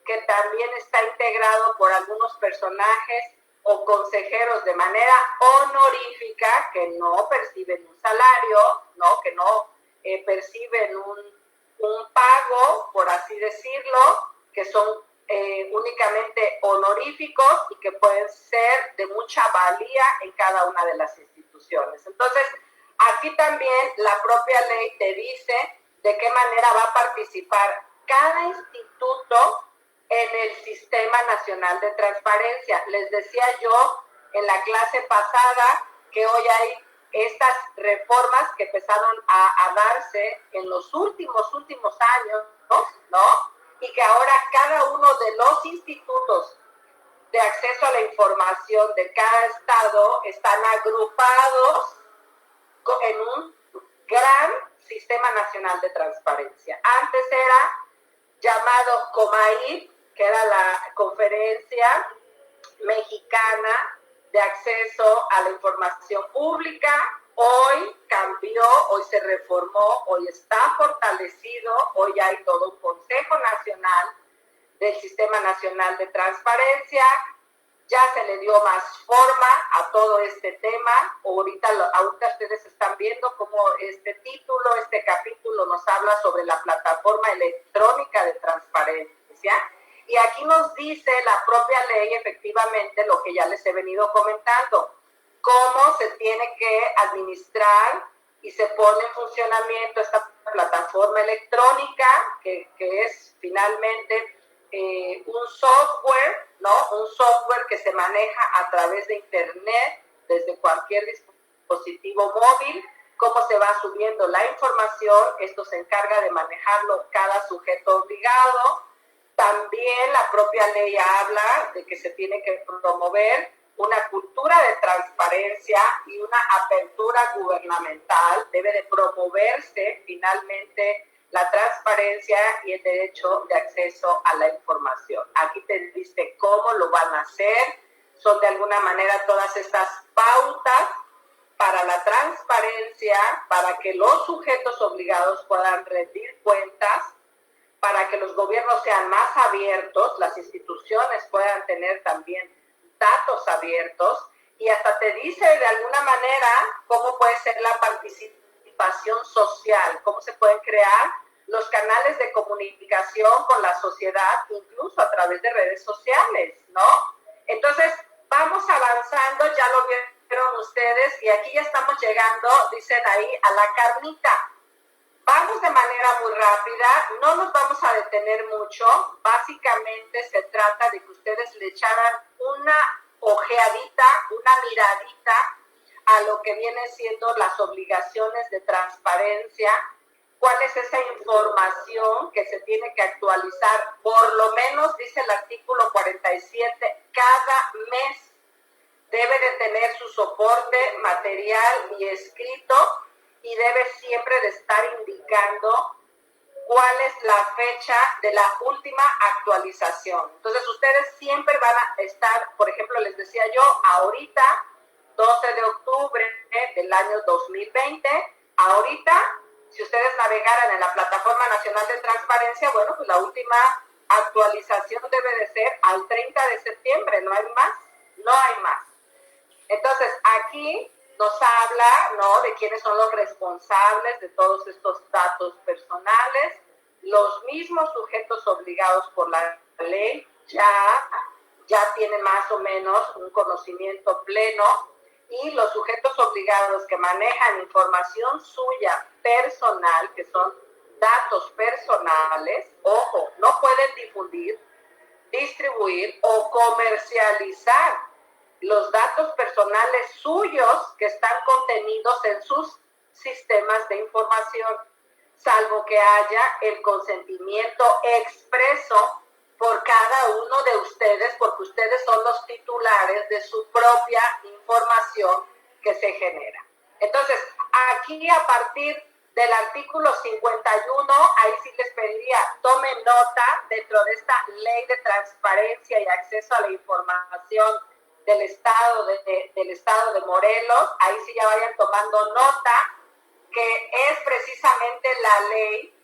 que también está integrado por algunos personajes o consejeros de manera honorífica que no perciben un salario, ¿no? Que no perciben un pago, por así decirlo, que son únicamente honoríficos y que pueden ser de mucha valía en cada una de las instituciones. Entonces, aquí también la propia ley te dice de qué manera va a participar cada instituto en el Sistema Nacional de Transparencia. Les decía yo en la clase pasada que hoy hay estas reformas que empezaron a darse en los últimos años, ¿no? Y que ahora cada uno de los institutos de acceso a la información de cada estado están agrupados en un gran Sistema Nacional de Transparencia. Antes era COMAIP, que era la Conferencia Mexicana de Acceso a la Información Pública. Hoy cambió, hoy se reformó, hoy está fortalecido, hoy hay todo un Consejo Nacional del Sistema Nacional de Transparencia. Ya se le dio más forma a todo este tema. Ahorita ustedes están viendo cómo este título, este capítulo nos habla sobre la plataforma electrónica de transparencia. Y aquí nos dice la propia ley, efectivamente, lo que ya les he venido comentando, cómo se tiene que administrar y se pone en funcionamiento esta plataforma electrónica, que es finalmente un software, ¿no? Un software que se maneja a través de Internet, desde cualquier dispositivo móvil, cómo se va subiendo la información. Esto se encarga de manejarlo cada sujeto obligado. También la propia ley habla de que se tiene que promover una cultura de transparencia y una apertura gubernamental. Debe de promoverse finalmente la transparencia y el derecho de acceso a la información. Aquí te dice cómo lo van a hacer. Son de alguna manera todas estas pautas para la transparencia, para que los sujetos obligados puedan rendir cuentas, para que los gobiernos sean más abiertos, las instituciones puedan tener también datos abiertos, y hasta te dice de alguna manera cómo puede ser la participación social, cómo se pueden crear los canales de comunicación con la sociedad, incluso a través de redes sociales, ¿no? Entonces, vamos avanzando, ya lo vieron ustedes, y aquí ya estamos llegando, dicen ahí, a la carnita. Vamos de manera muy rápida, no nos vamos a detener mucho. Básicamente se trata de que ustedes le echaran una ojeadita, una miradita a lo que vienen siendo las obligaciones de transparencia, cuál es esa información que se tiene que actualizar, por lo menos, dice el artículo 47, cada mes debe de tener su soporte material y escrito, y debe siempre de estar indicando cuál es la fecha de la última actualización. Entonces, ustedes siempre van a estar, por ejemplo, les decía yo, ahorita, 12 de octubre del año 2020, ahorita, si ustedes navegaran en la Plataforma Nacional de Transparencia, bueno, pues la última actualización debe de ser al 30 de septiembre, no hay más, no hay más. Entonces, aquí nos habla, ¿no?, de quiénes son los responsables de todos estos datos personales. Los mismos sujetos obligados por la ley ya tienen más o menos un conocimiento pleno, y los sujetos obligados que manejan información suya personal, que son datos personales, ojo, no pueden difundir, distribuir o comercializar los datos personales suyos que están contenidos en sus sistemas de información, salvo que haya el consentimiento expreso por cada uno de ustedes, porque ustedes son los titulares de su propia información que se genera. Entonces, aquí a partir del artículo 51, ahí sí les pediría, tomen nota dentro de esta ley de transparencia y acceso a la información del estado de Morelos. Ahí sí ya vayan tomando nota, que es precisamente la ley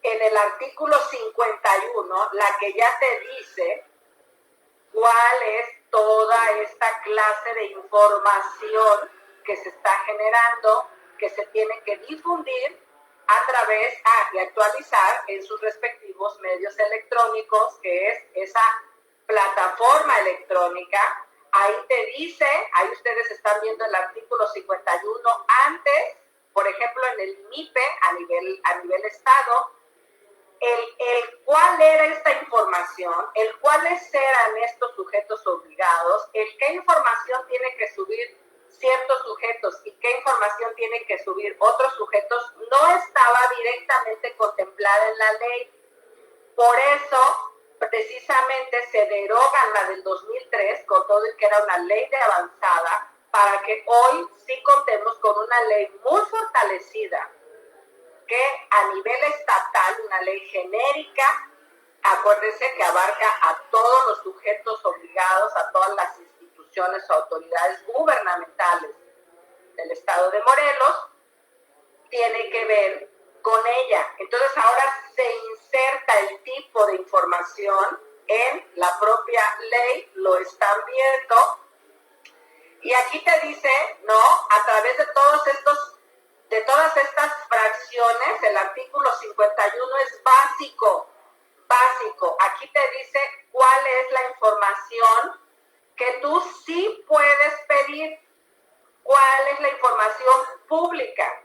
en el artículo 51, la que ya te dice cuál es toda esta clase de información que se está generando, que se tiene que difundir a través y actualizar en sus respectivos medios electrónicos, que es esa plataforma electrónica. Ahí te dice, ahí ustedes están viendo el artículo 51 antes, por ejemplo, en el MIPE a nivel estado, el cuál era esta información, el cuáles eran estos sujetos obligados, el qué información tiene que subir ciertos sujetos y qué información tienen que subir otros sujetos, no estaba directamente contemplada en la ley. Por eso, precisamente se deroga la del 2003, con todo y que era una ley de avanzada, para que hoy sí contemos con una ley muy fortalecida, que a nivel estatal, una ley genérica, acuérdese que abarca a todos los sujetos obligados, a todas las instituciones o autoridades gubernamentales del estado de Morelos, tiene que ver con ella. Entonces ahora se inserta el tipo de información en la propia ley, lo están viendo, y aquí te dice, ¿no? A través de todas estas fracciones, el artículo 51 es básico. Aquí te dice cuál es la información que tú sí puedes pedir, cuál es la información pública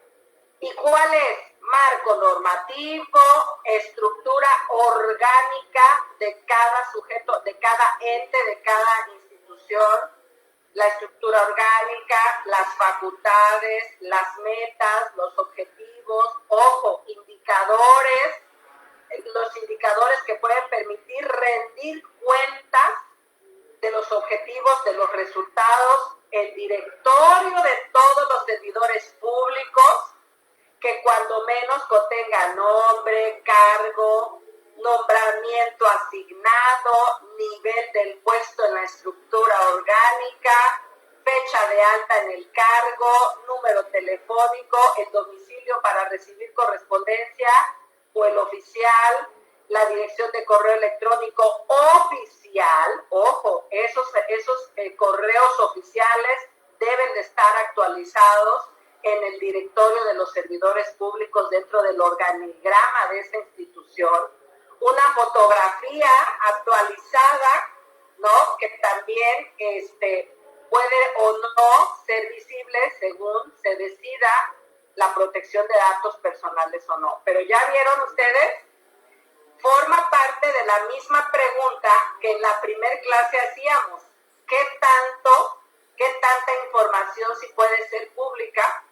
y cuál es marco normativo, estructura orgánica de cada sujeto, de cada ente, de cada institución, la estructura orgánica, las facultades, las metas, los objetivos, ojo, indicadores, los indicadores que pueden permitir rendir cuentas de los objetivos, de los resultados, el directorio de todos los servidores públicos, que cuando menos contenga nombre, cargo, nombramiento asignado, nivel del puesto en la estructura orgánica, fecha de alta en el cargo, número telefónico, el domicilio para recibir correspondencia o el oficial, la dirección de correo electrónico oficial, ojo, esos correos oficiales deben de estar actualizados en el directorio de los servidores públicos dentro del organigrama de esa institución, una fotografía actualizada, ¿no? Que también puede o no ser visible según se decida la protección de datos personales o no. Pero ya vieron ustedes, forma parte de la misma pregunta que en la primer clase hacíamos. ¿Qué tanta información sí puede ser pública?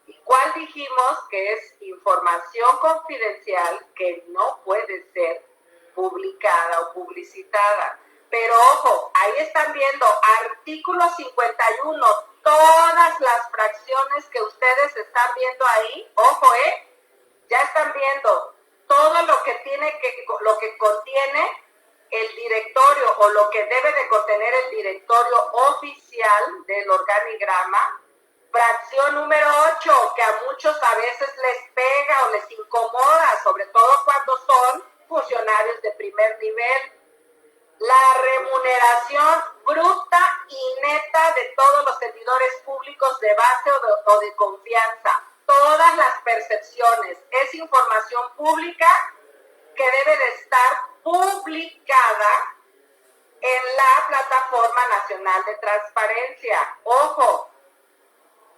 ¿Y cuál dijimos que es información confidencial que no puede ser publicada o publicitada? Pero ojo, ahí están viendo artículo 51, todas las fracciones que ustedes están viendo ahí, ojo, ya están viendo todo lo que contiene el directorio o lo que debe de contener el directorio oficial del organigrama. Fracción número 8, que a muchos a veces les pega o les incomoda, sobre todo cuando son funcionarios de primer nivel. La remuneración bruta y neta de todos los servidores públicos de base o de confianza. Todas las percepciones. Es información pública que debe de estar publicada en la Plataforma Nacional de Transparencia. Ojo,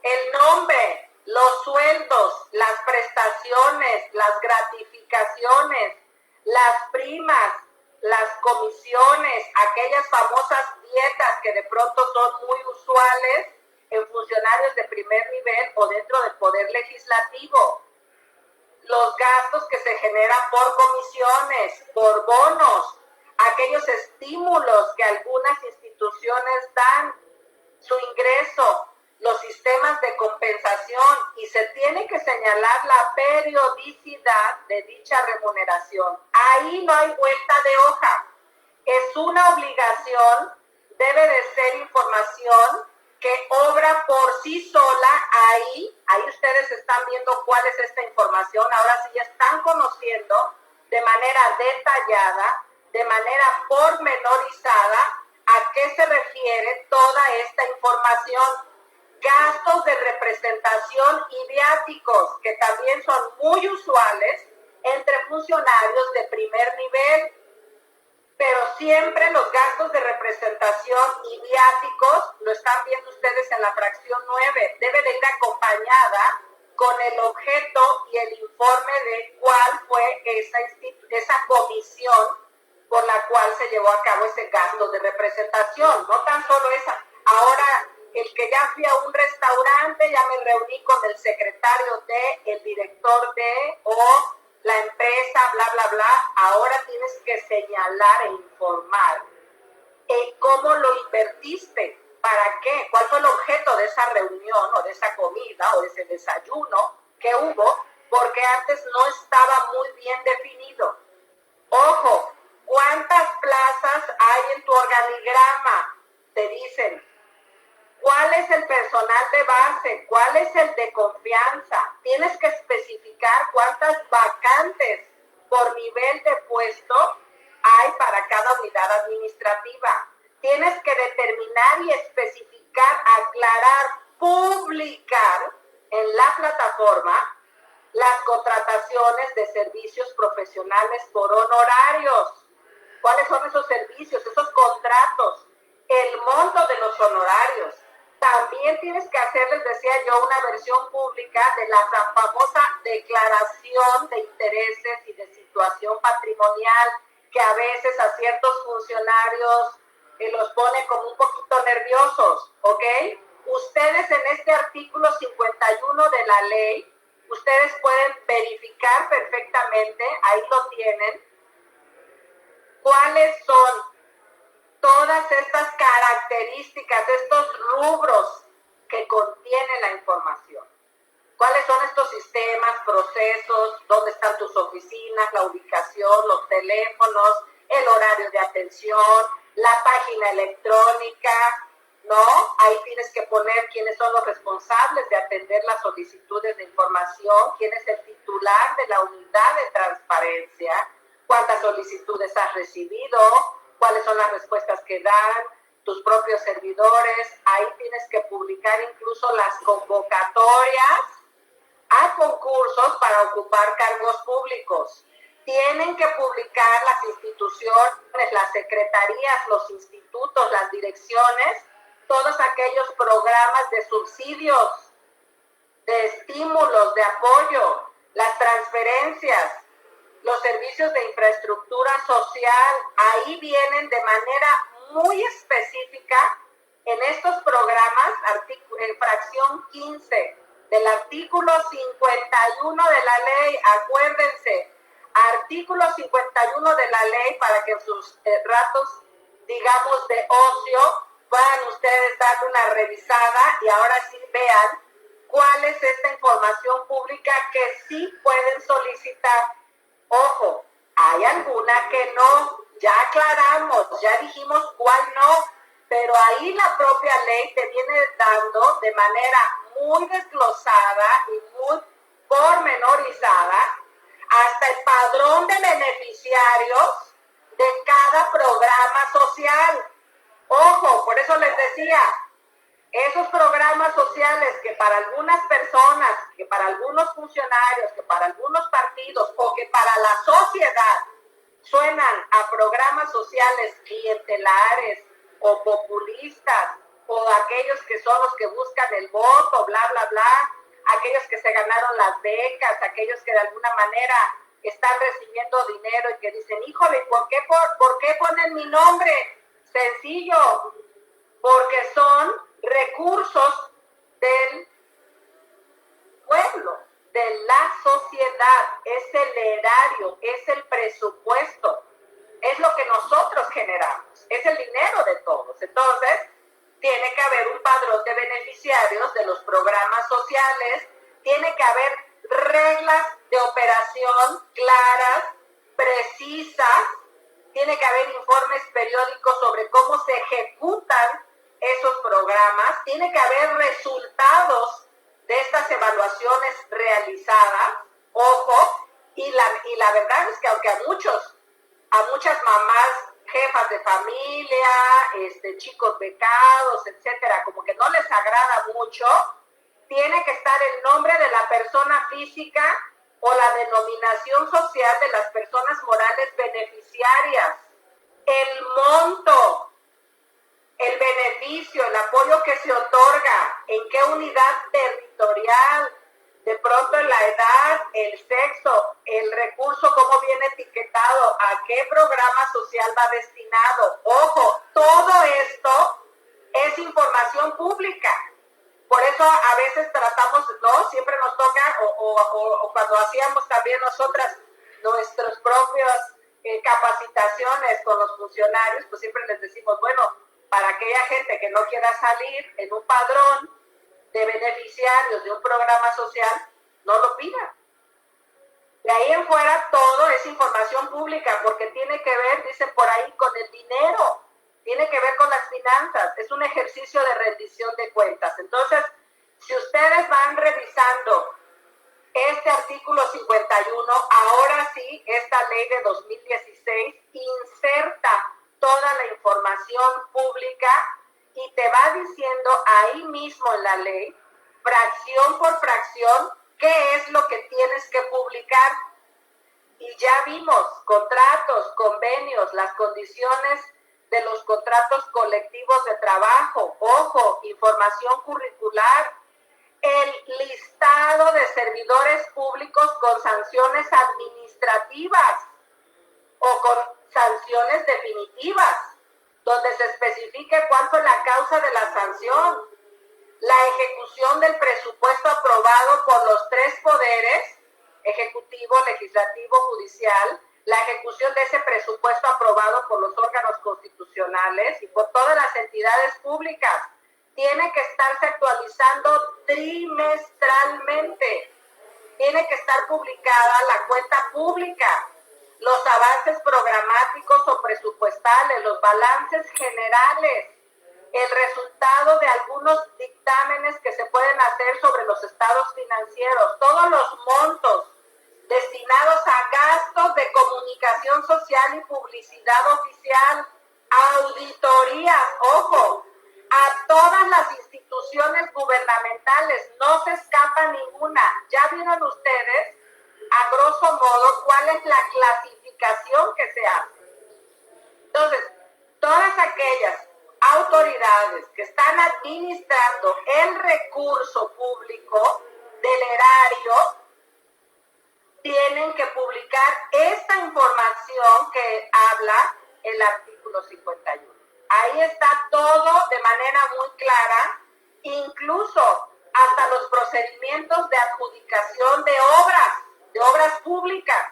el nombre, los sueldos, las prestaciones, las gratificaciones, las primas, las comisiones, aquellas famosas dietas que de pronto son muy usuales en funcionarios de primer nivel o dentro del Poder Legislativo. Los gastos que se generan por comisiones, por bonos, aquellos estímulos que algunas instituciones dan, su ingreso, los sistemas de compensación, y se tiene que señalar la periodicidad de dicha remuneración. Ahí no hay vuelta de hoja. Es una obligación, debe de ser información que obra por sí sola. Ahí ustedes están viendo cuál es esta información. Ahora sí ya están conociendo de manera detallada, de manera pormenorizada, a qué se refiere toda esta información. Gastos de representación y viáticos, que también son muy usuales entre funcionarios de primer nivel, pero siempre los gastos de representación y viáticos, lo están viendo ustedes en la fracción 9, debe de ir acompañada con el objeto y el informe de cuál fue esa comisión por la cual se llevó a cabo ese gasto de representación. No tan solo esa. Ahora, el que ya fui a un restaurante, ya me reuní con el secretario de, el director de, o la empresa, bla, bla, bla. Ahora tienes que señalar e informar cómo lo invertiste, para qué, cuál fue el objeto de esa reunión o de esa comida o de ese desayuno que hubo, porque antes no estaba muy bien definido. organigrama te dicen cuál es el personal de base, cuál es el de confianza. Tienes que especificar cuántas vacantes por nivel de puesto hay para cada unidad administrativa. Tienes que determinar y especificar, aclarar, publicar en la plataforma las contrataciones de servicios profesionales por honorarios. ¿Cuáles son esos servicios, esos contratos? El monto de los honorarios. También tienes que hacer, les decía yo, una versión pública de la famosa declaración de intereses y de situación patrimonial, que a veces a ciertos funcionarios los pone como un poquito nerviosos, ¿ok? Ustedes en este artículo 51 de la ley, ustedes pueden verificar perfectamente, ahí lo tienen, cuáles son todas estas características, estos rubros que contiene la información. ¿Cuáles son estos sistemas, procesos, dónde están tus oficinas, la ubicación, los teléfonos, el horario de atención, la página electrónica, ¿no? Ahí tienes que poner quiénes son los responsables de atender las solicitudes de información, quién es el titular de la unidad de transparencia, cuántas solicitudes has recibido, cuáles son las respuestas que dan, tus propios servidores. Ahí tienes que publicar incluso las convocatorias a concursos para ocupar cargos públicos. Tienen que publicar las instituciones, las secretarías, los institutos, las direcciones, todos aquellos programas de subsidios, de estímulos, de apoyo, las transferencias, los servicios de infraestructura social. Ahí vienen de manera muy específica en estos programas, en fracción 15 del artículo 51 de la ley. Acuérdense, artículo 51 de la ley, para que en sus ratos, digamos, de ocio, puedan ustedes darle una revisada y ahora sí vean cuál es esta información pública que sí pueden solicitar. Ojo, hay alguna que no, ya aclaramos, ya dijimos cuál no, pero ahí la propia ley te viene dando de manera muy desglosada y muy pormenorizada hasta el padrón de beneficiarios de cada programa social. Ojo, por eso les decía, esos programas sociales que para algunas personas, que para algunos funcionarios, que para algunos partidos o que para la sociedad suenan a programas sociales clientelares o populistas o aquellos que son los que buscan el voto, bla, bla, bla, aquellos que se ganaron las becas, aquellos que de alguna manera están recibiendo dinero y que dicen, híjole, ¿por qué ponen mi nombre? Sencillo, porque son recursos del pueblo, de la sociedad, es el erario, es el presupuesto, es lo que nosotros generamos, es el dinero de todos. Entonces, tiene que haber un padrón de beneficiarios de los programas sociales, tiene que haber reglas de operación claras, precisas, tiene que haber informes periódicos sobre cómo se ejecutan esos programas, tiene que haber resultados de estas evaluaciones realizadas, ojo, y la verdad es que aunque a muchas mamás, jefas de familia, chicos becados, etcétera, como que no les agrada mucho, tiene que estar el nombre de la persona física o la denominación social de las personas morales beneficiarias, el monto, el beneficio, el apoyo que se otorga, en qué unidad territorial, de pronto la edad, el sexo, el recurso, cómo viene etiquetado, a qué programa social va destinado. Ojo, todo esto es información pública. Por eso a veces tratamos, ¿no? Siempre nos toca, o cuando hacíamos también nosotras nuestras propias capacitaciones con los funcionarios, pues siempre les decimos, bueno, para aquella gente que no quiera salir en un padrón de beneficiarios de un programa social, no lo pidan. De ahí en fuera todo es información pública, porque tiene que ver, dicen por ahí, con el dinero. tiene que ver con las finanzas, es un ejercicio de rendición de cuentas. Entonces, si ustedes van revisando este artículo 51, ahora sí, esta ley de 2016 inserta toda la información pública y te va diciendo ahí mismo en la ley, fracción por fracción, qué es lo que tienes que publicar. Y ya vimos contratos, convenios, las condiciones de los contratos colectivos de trabajo, ojo, información curricular, el listado de servidores públicos con sanciones administrativas o con sanciones definitivas, donde se especifique cuánto es la causa de la sanción, la ejecución del presupuesto aprobado por los tres poderes, ejecutivo, legislativo, judicial, la ejecución de ese presupuesto aprobado por los órganos constitucionales y por todas las entidades públicas. Tiene que estarse actualizando trimestralmente. Tiene que estar publicada la cuenta pública, los avances programáticos o presupuestales, los balances generales, el resultado de algunos dictámenes que se pueden hacer sobre los estados financieros, todos los montos destinados a gastos de comunicación social y publicidad oficial, auditorías, ojo, a todas las instituciones gubernamentales, no se escapa ninguna. Ya vieron ustedes, a grosso modo, cuál es la clasificación que se hace. Entonces, todas aquellas autoridades que están administrando el recurso público del erario tienen que publicar esta información que habla el artículo 51. Ahí está todo de manera muy clara, incluso hasta los procedimientos de adjudicación de obras públicas,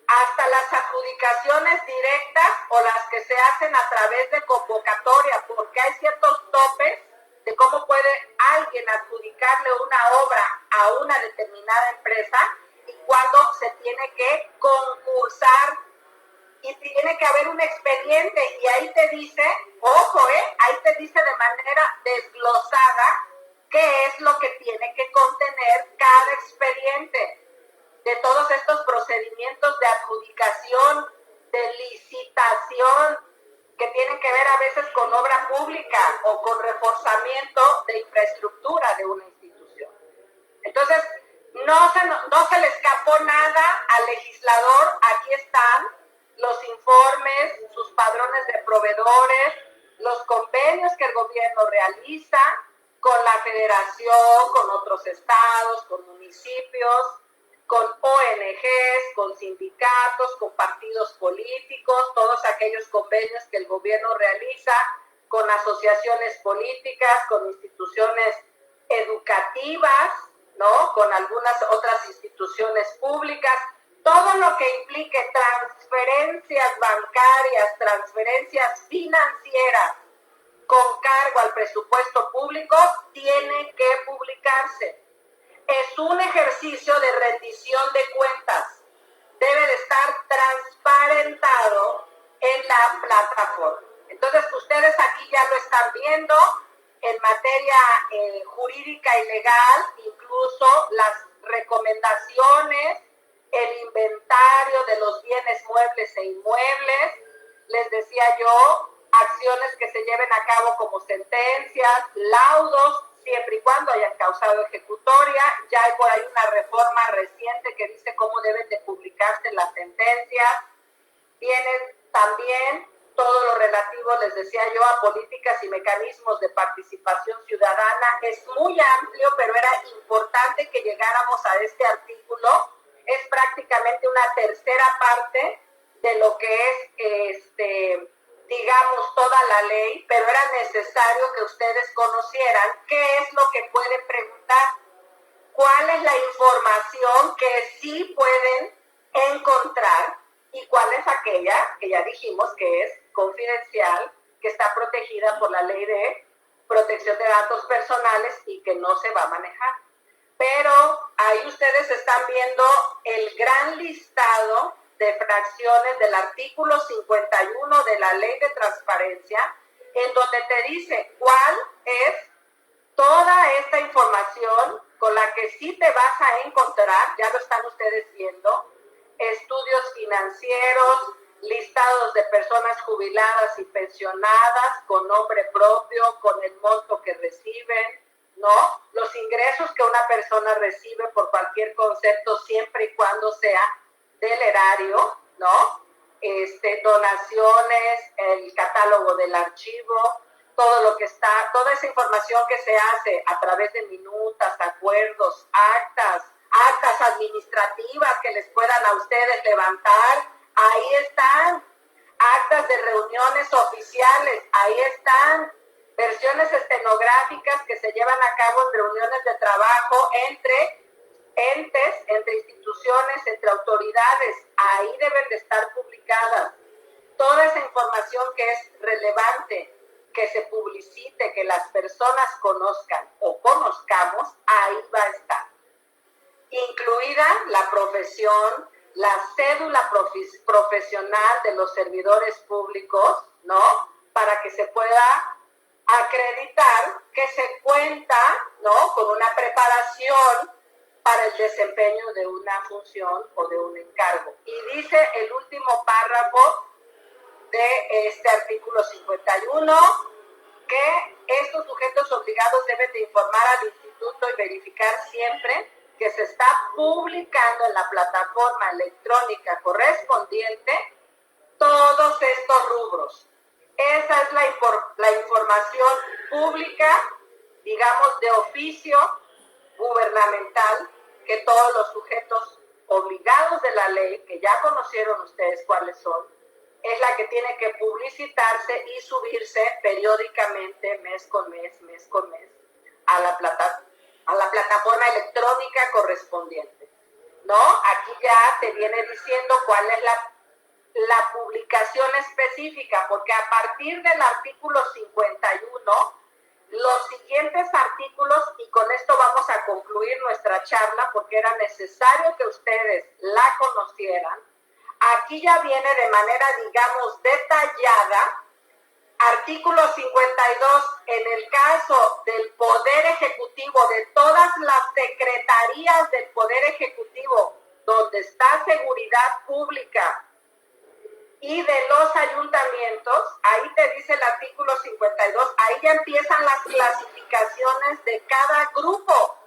hasta las adjudicaciones directas o las que se hacen a través de convocatoria, porque hay ciertos topes de cómo puede alguien adjudicarle una obra a una determinada empresa y cuándo se tiene que concursar y tiene que haber un expediente y ahí te dice, ojo, ahí te dice de manera desglosada qué es lo que tiene que contener cada expediente de todos estos procedimientos de adjudicación, de licitación, que tienen que ver a veces con obra pública o con reforzamiento de infraestructura de una institución. Entonces, no se le escapó nada al legislador. Aquí están los informes, sus padrones de proveedores, los convenios que el gobierno realiza con la federación, con otros estados, con municipios, con ONGs, con sindicatos, con partidos políticos, todos aquellos convenios que el gobierno realiza con asociaciones políticas, con instituciones educativas, ¿no? Con algunas otras instituciones públicas, todo lo que implique transferencias bancarias, transferencias financieras con cargo al presupuesto público, tiene que publicarse. Es un ejercicio de rendición de cuentas. Debe de estar transparentado en la plataforma. Entonces, ustedes aquí ya lo están viendo en materia jurídica y legal, incluso las recomendaciones, el inventario de los bienes muebles e inmuebles. Les decía yo, acciones que se lleven a cabo como sentencias, laudos, siempre y cuando hayan causado ejecutoria. Ya hay por ahí una reforma reciente que dice cómo deben de publicarse las sentencias. Tienen también todo lo relativo, les decía yo, a políticas y mecanismos de participación ciudadana. Es muy amplio, pero era importante que llegáramos a este artículo. Es prácticamente una tercera parte de lo que es, digamos, toda la ley, pero era necesario que ustedes conocieran qué es lo que pueden preguntar, cuál es la información que sí pueden encontrar y cuál es aquella que ya dijimos que es confidencial, que está protegida por la ley de protección de datos personales y que no se va a manejar. Pero ahí ustedes están viendo el gran listado de fracciones del artículo 51 de la Ley de Transparencia, en donde te dice cuál es toda esta información con la que sí te vas a encontrar, ya lo están ustedes viendo, estudios financieros, listados de personas jubiladas y pensionadas con nombre propio, con el monto que reciben, ¿no? Los ingresos que una persona recibe por cualquier concepto, siempre y cuando sea del erario, ¿no? Donaciones, el catálogo del archivo, todo lo que está, toda esa información que se hace a través de minutas, acuerdos, actas administrativas que les puedan a ustedes levantar, ahí están, actas de reuniones oficiales, ahí están, versiones estenográficas que se llevan a cabo en reuniones de trabajo entre entes, entre instituciones, entre autoridades, ahí deben de estar publicadas. Toda esa información que es relevante, que se publicite, que las personas conozcan o conozcamos, ahí va a estar. Incluida la profesión, la cédula profesional de los servidores públicos, ¿no? Para que se pueda acreditar que se cuenta, ¿no? Con una preparación para el desempeño de una función o de un encargo. Y dice el último párrafo de este artículo 51 que estos sujetos obligados deben de informar al instituto y verificar siempre que se está publicando en la plataforma electrónica correspondiente todos estos rubros. Esa es la información pública, digamos, de oficio gubernamental, que todos los sujetos obligados de la ley, que ya conocieron ustedes cuáles son, es la que tiene que publicitarse y subirse periódicamente, mes con mes, a la plataforma electrónica correspondiente, ¿no? Aquí ya te viene diciendo cuál es la publicación específica, porque a partir del artículo 51, los siguientes artículos, y con esto vamos a concluir nuestra charla, porque era necesario que ustedes la conocieran, aquí ya viene de manera, digamos, detallada. Artículo 52, en el caso del Poder Ejecutivo, de todas las secretarías del Poder Ejecutivo, donde está seguridad pública, y de los ayuntamientos, ahí te dice el artículo 52, ahí ya empiezan las clasificaciones de cada grupo.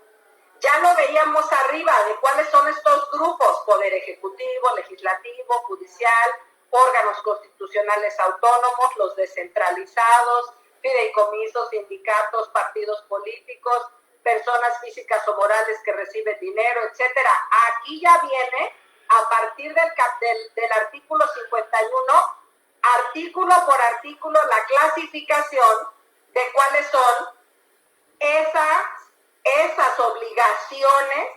Ya lo veíamos arriba de cuáles son estos grupos: Poder Ejecutivo, Legislativo, Judicial, órganos constitucionales autónomos, los descentralizados, fideicomisos, sindicatos, partidos políticos, personas físicas o morales que reciben dinero, etcétera. Aquí ya viene, a partir del artículo 51, artículo por artículo, la clasificación de cuáles son esas obligaciones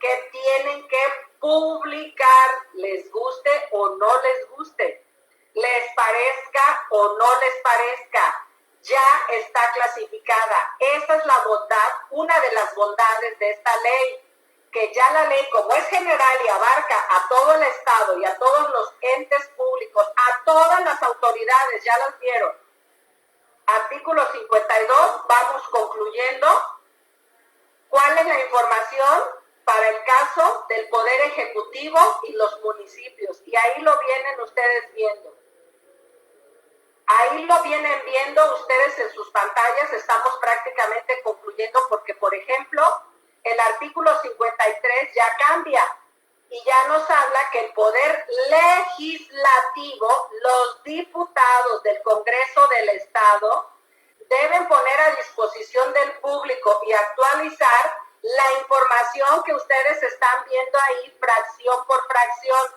que tienen que publicar, les guste o no les guste, les parezca o no les parezca, ya está clasificada. Esa es la bondad, una de las bondades de esta ley, que ya la ley, como es general y abarca a todo el Estado y a todos los entes públicos, a todas las autoridades, ya las vieron. Artículo 52, vamos concluyendo. ¿Cuál es la información para el caso del Poder Ejecutivo y los municipios? Y ahí lo vienen ustedes viendo. Ahí lo vienen viendo ustedes en sus pantallas. Estamos prácticamente concluyendo porque, por ejemplo, el artículo 53 ya cambia y ya nos habla que el Poder Legislativo, los diputados del Congreso del Estado, deben poner a disposición del público y actualizar la información que ustedes están viendo ahí, fracción por fracción.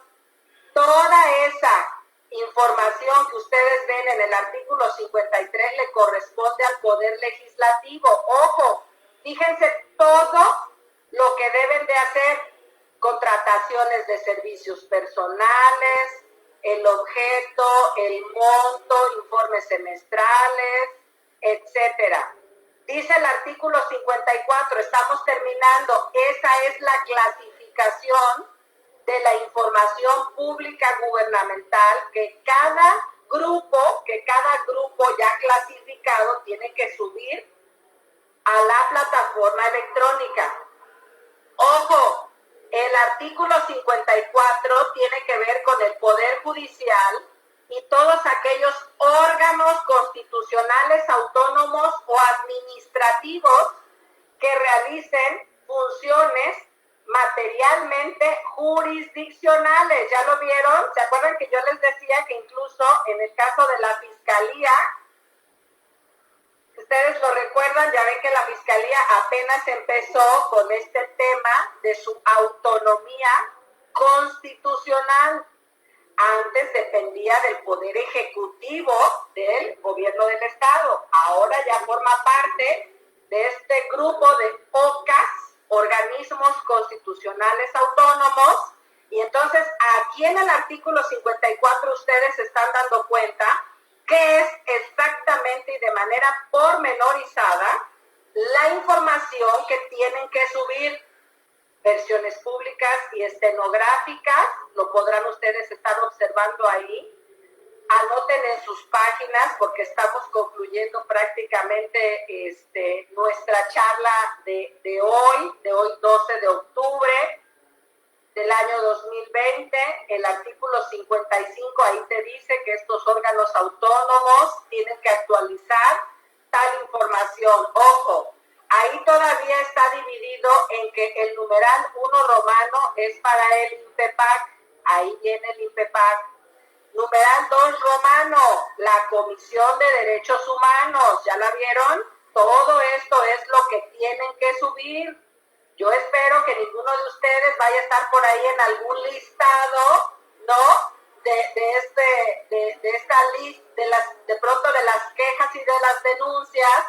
Toda esa información que ustedes ven en el artículo 53 le corresponde al Poder Legislativo. Ojo, fíjense todo lo que deben de hacer: contrataciones de servicios personales, el objeto, el monto, informes semestrales, etcétera. Dice el artículo 54, estamos terminando, esa es la clasificación de la información pública gubernamental que cada grupo ya clasificado tiene que subir a la plataforma electrónica. Ojo, el artículo 54 tiene que ver con el Poder Judicial y todos aquellos órganos constitucionales, autónomos o administrativos que realicen funciones materialmente jurisdiccionales. ¿Ya lo vieron? ¿Se acuerdan que yo les decía que incluso en el caso de la Fiscalía, ustedes lo recuerdan, ya ven que la Fiscalía apenas empezó con este tema de su autonomía constitucional? Antes dependía del Poder Ejecutivo del Gobierno del Estado. Ahora ya forma parte de este grupo de OCAS, organismos constitucionales autónomos. Y entonces aquí en el artículo 54 ustedes se están dando cuenta que es exactamente y de manera pormenorizada la información que tienen que subir. Versiones públicas y estenográficas, lo podrán ustedes estar observando ahí. Anoten en sus páginas porque estamos concluyendo prácticamente nuestra charla de hoy 12 de octubre del año 2020. El artículo 55 ahí te dice que estos órganos autónomos tienen que actualizar tal información. Ojo, ahí todavía está dividido en que el numeral 1 romano es para el INPEPAC, ahí viene el INPEPAC. Numeral 2 romano, la Comisión de Derechos Humanos, ¿ya la vieron? Todo esto es lo que tienen que subir. Yo espero que ninguno de ustedes vaya a estar por ahí en algún listado, ¿no? De esta lista, de pronto de las quejas y de las denuncias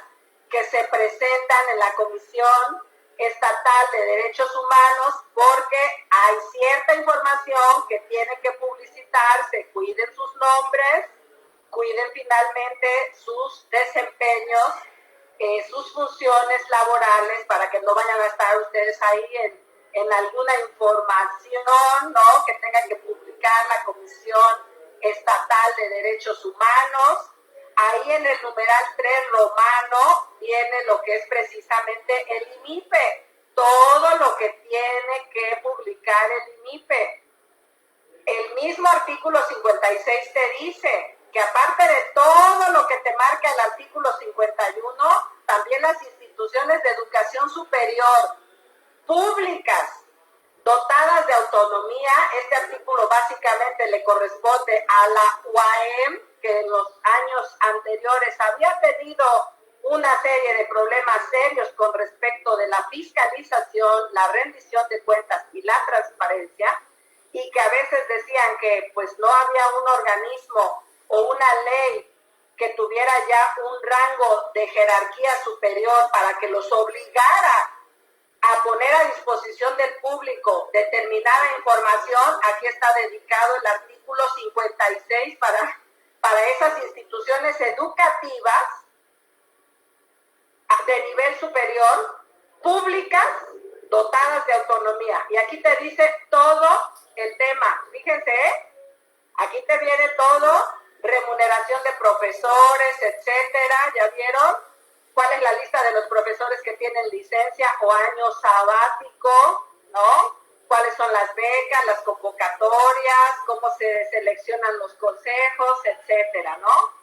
que se presentan en la Comisión Estatal de Derechos Humanos, porque hay cierta información que tiene que publicitarse. Cuiden sus nombres, cuiden finalmente sus desempeños, sus funciones laborales, para que no vayan a estar ustedes ahí en alguna información, ¿no?, que tenga que publicar la Comisión Estatal de Derechos Humanos. Ahí en el numeral 3 romano viene lo que es precisamente el IMIPE, todo lo que tiene que publicar el IMIPE. El mismo artículo 56 te dice que aparte de todo lo que te marca el artículo 51, también las instituciones de educación superior públicas dotadas de autonomía, este artículo básicamente le corresponde a la UAM, que en los años anteriores había tenido una serie de problemas serios con respecto de la fiscalización, la rendición de cuentas y la transparencia, y que a veces decían que pues no había un organismo o una ley que tuviera ya un rango de jerarquía superior para que los obligara a poner a disposición del público determinada información. Aquí está dedicado el artículo 56 para esas instituciones educativas de nivel superior, públicas, dotadas de autonomía. Y aquí te dice todo el tema. Fíjense, aquí te viene todo, remuneración de profesores, etcétera. ¿Ya vieron cuál es la lista de los profesores que tienen licencia o año sabático, ¿no? Cuáles son las becas, las convocatorias, cómo se seleccionan los consejos, etcétera, ¿no?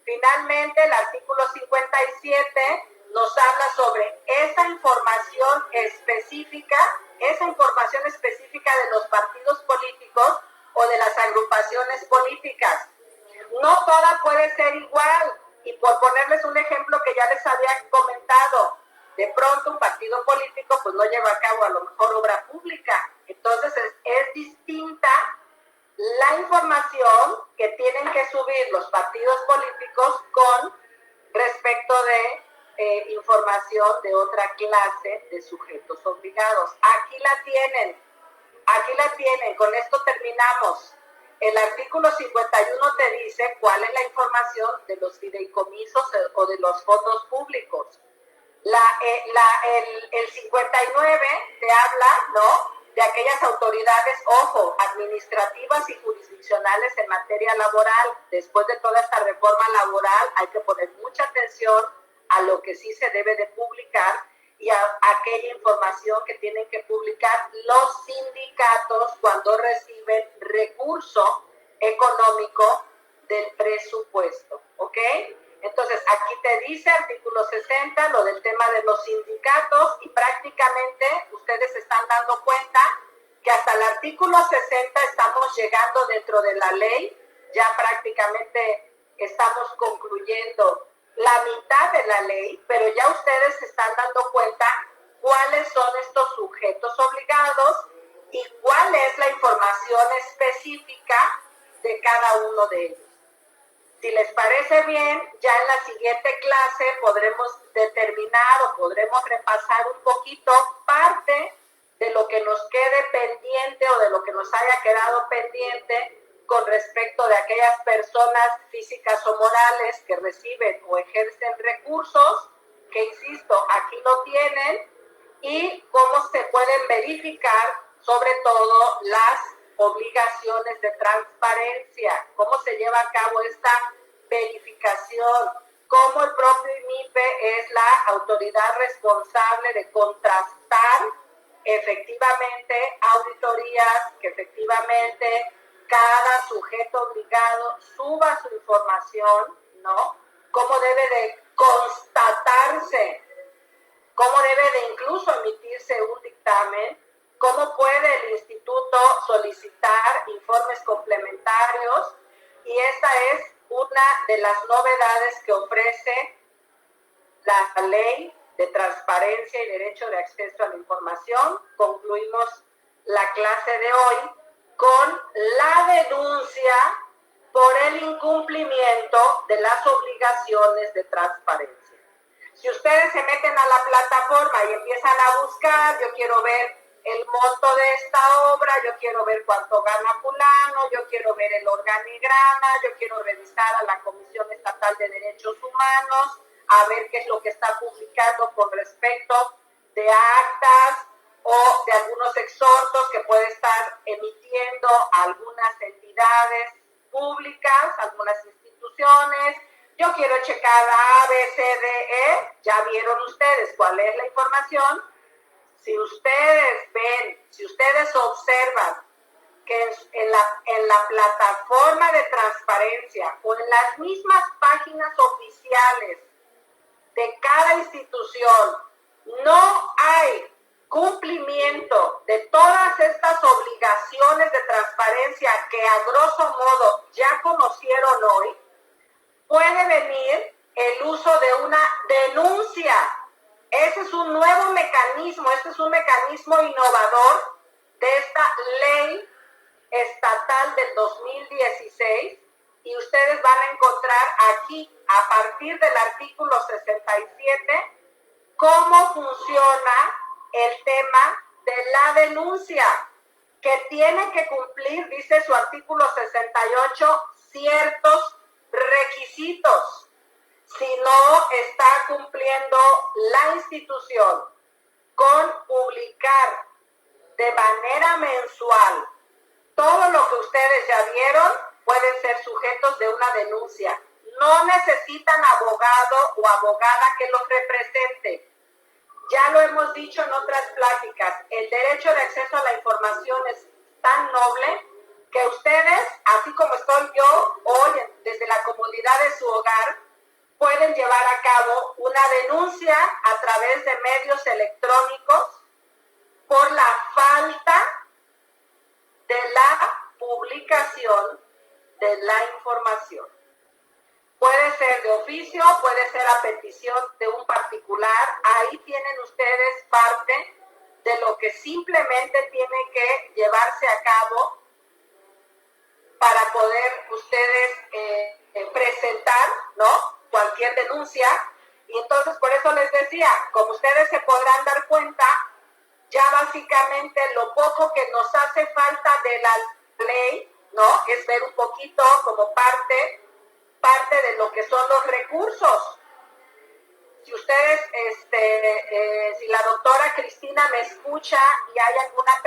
Finalmente, el artículo 57 nos habla sobre esa información específica de los partidos políticos o de las agrupaciones políticas. No toda puede ser igual. Y por ponerles un ejemplo que ya les había comentado, de pronto un partido político pues no lleva a cabo a lo mejor obra pública. Entonces es distinta la información que tienen que subir los partidos políticos con respecto de información de otra clase de sujetos obligados. Aquí la tienen, con esto terminamos. El artículo 51 te dice cuál es la información de los fideicomisos o de los fondos públicos. El 59 te habla, ¿no?, de aquellas autoridades, ojo, administrativas y jurisdiccionales en materia laboral. Después de toda esta reforma laboral hay que poner mucha atención a lo que sí se debe de publicar y a aquella información que tienen que publicar los sindicatos cuando reciben recurso económico del presupuesto, ¿ok? Entonces, aquí te dice artículo 60, lo del tema de los sindicatos, y prácticamente ustedes se están dando cuenta que hasta el artículo 60 estamos llegando dentro de la ley, ya prácticamente estamos concluyendo la mitad de la ley, pero ya ustedes se están dando cuenta cuáles son estos sujetos obligados y cuál es la información específica de cada uno de ellos. Si les parece bien, ya en la siguiente clase podremos determinar o podremos repasar un poquito parte de lo que nos quede pendiente o de lo que nos haya quedado pendiente con respecto de aquellas personas físicas o morales que reciben o ejercen recursos, que insisto, aquí lo tienen, y cómo se pueden verificar sobre todo las obligaciones de transparencia, cómo se lleva a cabo esta verificación, cómo el propio IMIPE es la autoridad responsable de contrastar efectivamente auditorías, que efectivamente cada sujeto obligado suba su información, ¿no? Cómo debe de constatarse, cómo debe de incluso emitirse un dictamen, cómo puede el instituto solicitar informes complementarios, y esta es una de las novedades que ofrece la ley de transparencia y derecho de acceso a la información. Concluimos la clase de hoy con la denuncia por el incumplimiento de las obligaciones de transparencia. Si ustedes se meten a la plataforma y empiezan a buscar, yo quiero ver el monto de esta obra, yo quiero ver cuánto gana fulano, yo quiero ver el organigrama, yo quiero revisar a la Comisión Estatal de Derechos Humanos, a ver qué es lo que está publicando con respecto de actas o de algunos exhortos que puede estar emitiendo algunas entidades públicas, algunas instituciones. Yo quiero checar A, B, C, D, E. Ya vieron ustedes cuál es la información. Si ustedes ven, si ustedes observan que en la plataforma de transparencia o en las mismas páginas oficiales de cada institución no hay cumplimiento de todas estas obligaciones de transparencia que a grosso modo ya conocieron hoy, puede venir el uso de una denuncia. Ese es un nuevo mecanismo, este es un mecanismo innovador de esta ley estatal del 2016, y ustedes van a encontrar aquí, a partir del artículo 67, cómo funciona el tema de la denuncia, que tiene que cumplir, dice su artículo 68, ciertos requisitos. Si no está cumpliendo la institución con publicar de manera mensual todo lo que ustedes ya vieron, pueden ser sujetos de una denuncia. No necesitan abogado o abogada que los represente. Ya lo hemos dicho en otras pláticas, el derecho de acceso a la información es tan noble que ustedes, así como estoy yo hoy desde la comodidad de su hogar, pueden llevar a cabo una denuncia a través de medios electrónicos por la falta de la publicación de la información. Puede ser de oficio, puede ser a petición de un particular. Ahí tienen ustedes parte de lo que simplemente tiene que llevarse a cabo para poder ustedes presentar, ¿no?, cualquier denuncia. Y entonces, por eso les decía, como ustedes se podrán dar cuenta, ya básicamente lo poco que nos hace falta de la ley, ¿no?, es ver un poquito como parte de lo que son los recursos. Si ustedes, si la doctora Cristina me escucha y hay alguna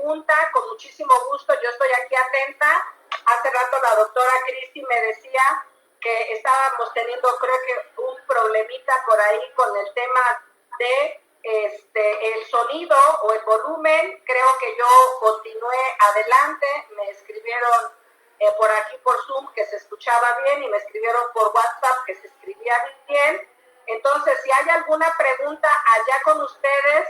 pregunta, con muchísimo gusto, yo estoy aquí atenta. Hace rato la doctora Cristi me decía que estábamos teniendo, creo que un problemita por ahí con el tema de el sonido o el volumen. Creo que yo continué adelante, me escribieron por aquí por Zoom que se escuchaba bien y me escribieron por WhatsApp que se escribía bien. Entonces, si hay alguna pregunta allá con ustedes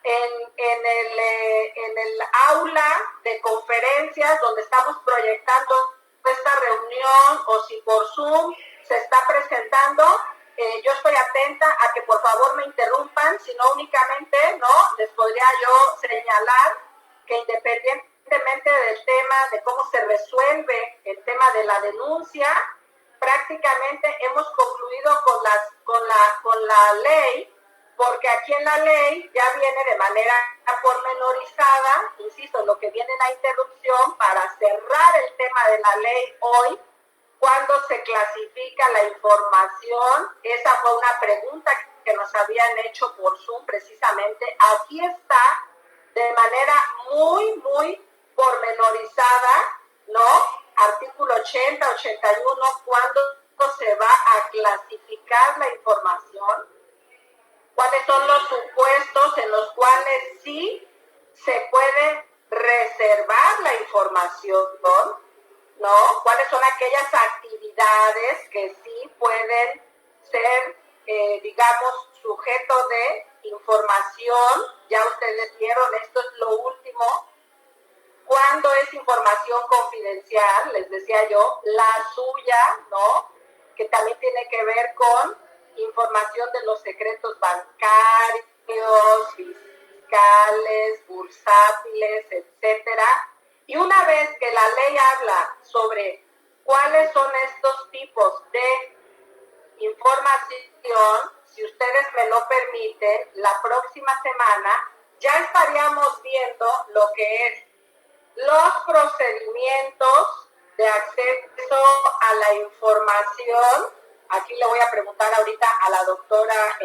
en el aula de conferencias donde estamos proyectando esta reunión, o si por Zoom se está presentando, yo estoy atenta a que por favor me interrumpan, si no únicamente, ¿no? Les podría yo señalar que independientemente del tema, de cómo se resuelve el tema de la denuncia, prácticamente hemos concluido con la ley, porque aquí en la ley ya viene de manera pormenorizada, insisto, lo que viene en la interrupción para cerrar el tema de la ley hoy, cuando se clasifica la información. Esa fue una pregunta que nos habían hecho por Zoom precisamente. Aquí está de manera muy pormenorizada, ¿no? Artículo 80, 81, cuándo se va a clasificar la información, cuáles son los supuestos en los cuales sí se puede reservar la información, ¿no? Cuáles son aquellas actividades que sí pueden ser, digamos, sujeto de información. Ya ustedes vieron, esto es lo último. Cuando es información confidencial, les decía yo, la suya, ¿no? Que también tiene que ver con información de los secretos bancarios, fiscales, bursátiles, etcétera. Y una vez que la ley habla sobre cuáles son estos tipos de información, si ustedes me lo permiten, la próxima semana ya estaríamos viendo lo que es los procedimientos de acceso a la información. Aquí le voy a preguntar ahorita a la doctora,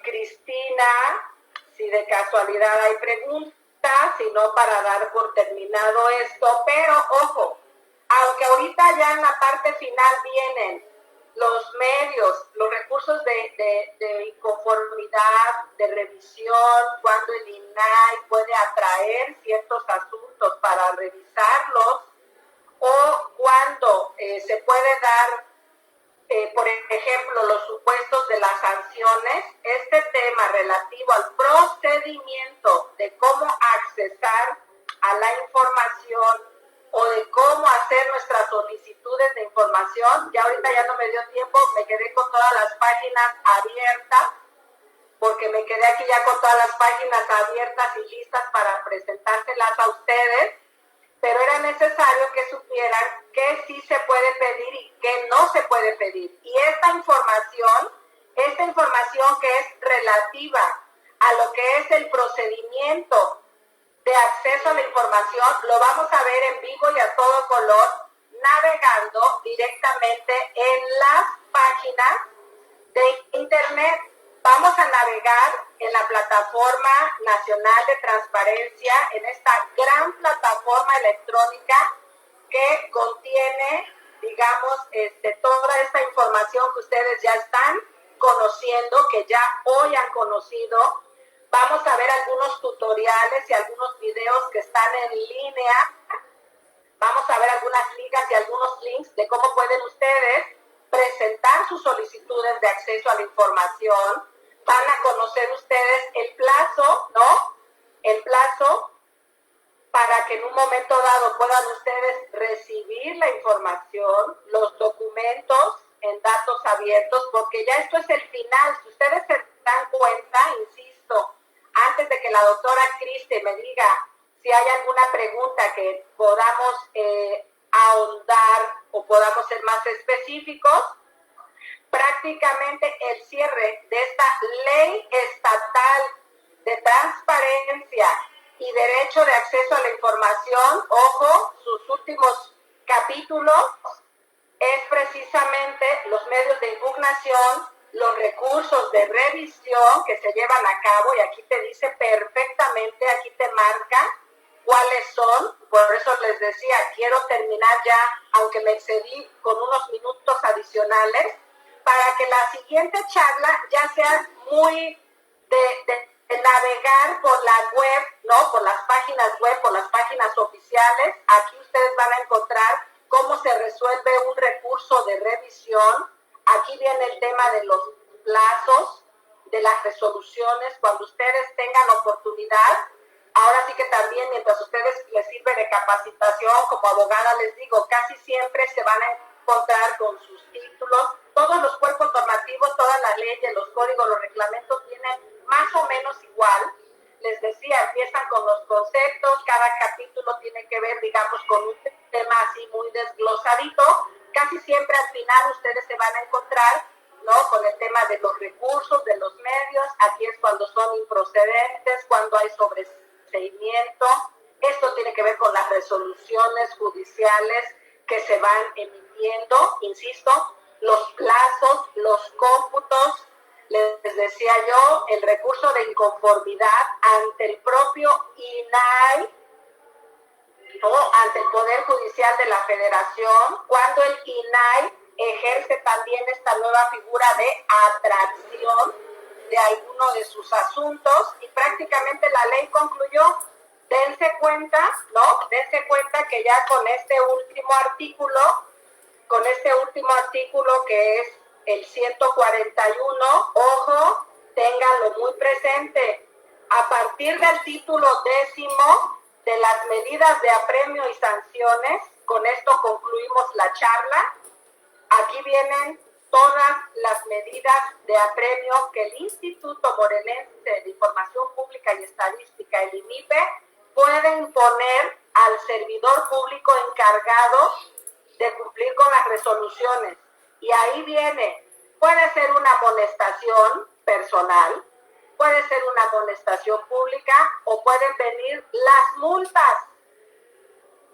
Cristina, si de casualidad hay preguntas, si no, para dar por terminado esto. Pero ojo, aunque ahorita ya en la parte final vienen los medios, los recursos de inconformidad, de revisión, cuando el INAI puede atraer ciertos asuntos para revisarlos, o cuando se puede dar, por ejemplo, los supuestos de las sanciones. Este tema relativo al procedimiento de cómo accesar a la información o de cómo hacer nuestras solicitudes de información, ya ahorita ya no me dio tiempo, me quedé con todas las páginas abiertas, porque me quedé aquí ya con todas las páginas abiertas y listas para presentárselas a ustedes, pero era necesario que supieran qué sí se puede pedir y qué no se puede pedir. Y esta información que es relativa a lo que es el procedimiento de acceso a la información, lo vamos a ver en vivo y a todo color, navegando directamente en las páginas de internet. Vamos a navegar en la Plataforma Nacional de Transparencia, en esta gran plataforma electrónica que contiene, digamos, toda esta información que ustedes ya están conociendo, que ya hoy han conocido. Vamos a ver algunos tutoriales y algunos videos que están en línea. Vamos a ver algunas ligas y algunos links de cómo pueden ustedes presentar sus solicitudes de acceso a la información. Van a conocer ustedes el plazo, ¿no? El plazo para que en un momento dado puedan ustedes recibir la información, los documentos en datos abiertos, porque ya esto es el final. Si ustedes se dan cuenta, insisto, antes de que la doctora Cristi me diga si hay alguna pregunta que podamos ahondar o podamos ser más específicos, prácticamente el cierre de esta ley estatal de transparencia y derecho de acceso a la información, ojo, sus últimos capítulos, es precisamente los medios de impugnación, los recursos de revisión que se llevan a cabo, y aquí te dice perfectamente, aquí te marca cuáles son. Por eso les decía, quiero terminar ya, aunque me excedí con unos minutos adicionales, para que la siguiente charla ya sea muy de navegar por la web, ¿no? Por las páginas web, por las páginas oficiales. Aquí ustedes van a encontrar cómo se resuelve un recurso de revisión. Aquí viene el tema de los plazos, de las resoluciones, cuando ustedes tengan oportunidad. Ahora sí que también, mientras a ustedes les sirve de capacitación, como abogada les digo, casi siempre se van a encontrar con sus títulos. Todos los cuerpos normativos, todas las leyes, los códigos, los reglamentos vienen más o menos igual. Les decía, empiezan con los conceptos, cada capítulo tiene que ver, digamos, con un tema así muy desglosadito. Casi siempre al final ustedes se van a encontrar, ¿no?, con el tema de los recursos, de los medios. Aquí es cuando son improcedentes, cuando hay sobreseimiento. Esto tiene que ver con las resoluciones judiciales que se van emitiendo, insisto, los plazos, los cómputos. Les decía yo, el recurso de inconformidad ante el propio INAI o ante el Poder Judicial de la Federación, cuando el INAI ejerce también esta nueva figura de atracción de alguno de sus asuntos, y prácticamente la ley concluyó. Dense cuenta, ¿no? Dense cuenta que ya con este último artículo que es el 141, ojo, ténganlo muy presente. A partir del título 10 de las medidas de apremio y sanciones, con esto concluimos la charla. Aquí vienen todas las medidas de apremio que el Instituto Morelense de Información Pública y Estadística, el IMIPE, puede imponer al servidor público encargado de cumplir con las resoluciones. Y ahí viene, puede ser una amonestación personal, puede ser una amonestación pública, o pueden venir las multas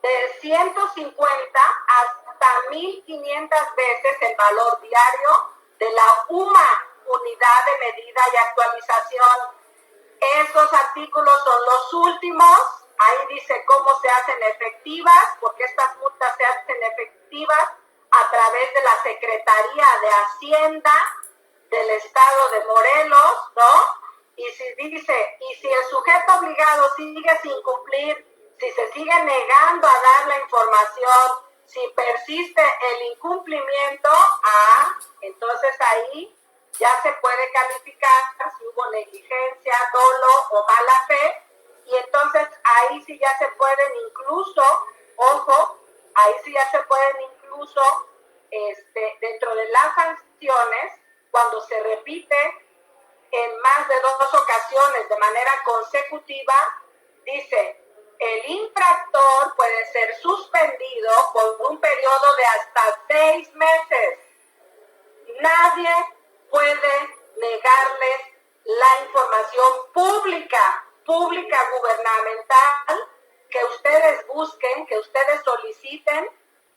de 150 hasta 1.500 veces el valor diario de la UMA, Unidad de Medida y Actualización. Esos artículos son los últimos. Ahí dice cómo se hacen efectivas, porque estas multas se hacen efectivas a través de la Secretaría de Hacienda del Estado de Morelos, ¿no? Y si dice, y si el sujeto obligado sigue sin cumplir, si se sigue negando a dar la información, si persiste el incumplimiento, entonces ahí ya se puede calificar si hubo negligencia, dolo o mala fe, y entonces ahí sí ya se pueden incluso, ojo, ahí sí ya se pueden incluso, dentro de las sanciones, cuando se repite en más de 2 ocasiones de manera consecutiva, dice, el infractor puede ser suspendido por un periodo de hasta 6 meses. Nadie puede negarles la información pública gubernamental que ustedes busquen, que ustedes soliciten,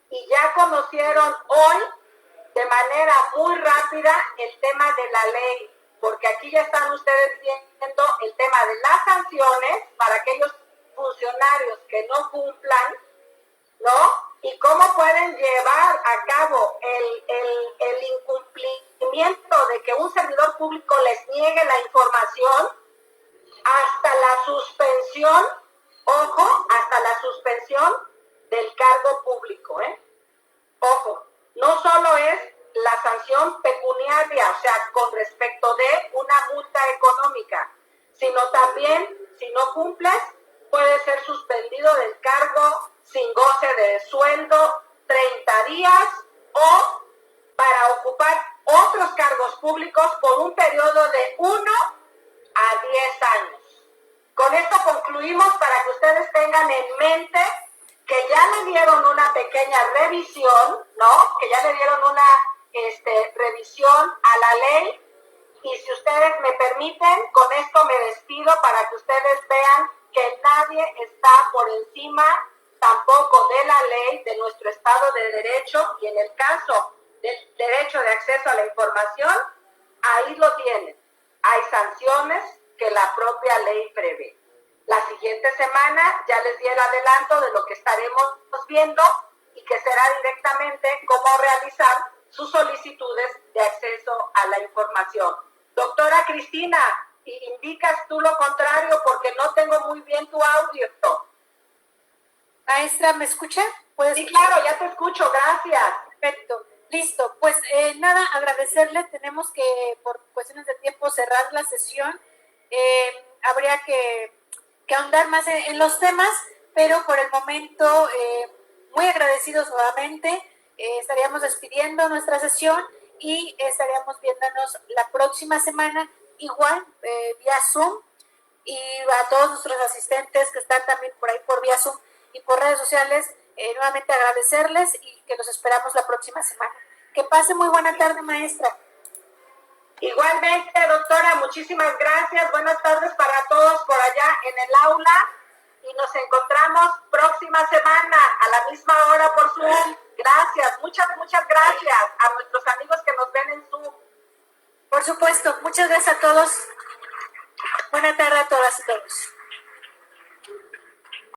y ya conocieron hoy de manera muy rápida el tema de la ley, porque aquí ya están ustedes viendo el tema de las sanciones para aquellos funcionarios que no cumplan, ¿no? Y cómo pueden llevar a cabo el incumplimiento de que un servidor público les niegue la información hasta la suspensión, ojo, hasta la suspensión del cargo público, Ojo, no solo es la sanción pecuniaria, o sea, con respecto de una multa económica, sino también, si no cumples, puede ser suspendido del cargo sin goce de sueldo 30 días o para ocupar otros cargos públicos por un periodo de 1 a 10 años. Con esto concluimos para que ustedes tengan en mente que ya le dieron una pequeña revisión, ¿no? Que ya le dieron una revisión a la ley. Y si ustedes me permiten, con esto me despido para que ustedes vean que nadie está por encima tampoco de la ley, de nuestro Estado de Derecho, y en el caso del derecho de acceso a la información, ahí lo tienen. Hay sanciones que la propia ley prevé. La siguiente semana ya les di el adelanto de lo que estaremos viendo y que será directamente cómo realizar sus solicitudes de acceso a la información. Doctora Cristina, indicas tú lo contrario porque no tengo muy bien tu audio. Maestra, ¿me escucha? Sí, claro, ya te escucho, gracias. Perfecto, listo. Pues nada, agradecerle. Tenemos que, por cuestiones de tiempo, cerrar la sesión. Habría que ahondar más en los temas, pero por el momento, muy agradecidos nuevamente. Estaríamos despidiendo nuestra sesión y estaríamos viéndonos la próxima semana, igual, vía Zoom, y a todos nuestros asistentes que están también por ahí por vía Zoom y por redes sociales, nuevamente agradecerles y que los esperamos la próxima semana. Que pase muy buena tarde, maestra. Igualmente, doctora, muchísimas gracias. Buenas tardes para todos por allá en el aula y nos encontramos próxima semana a la misma hora por Zoom. Gracias, muchas gracias a nuestros amigos que nos ven en Zoom. Por supuesto, muchas gracias a todos. Buena tarde a todas y todos.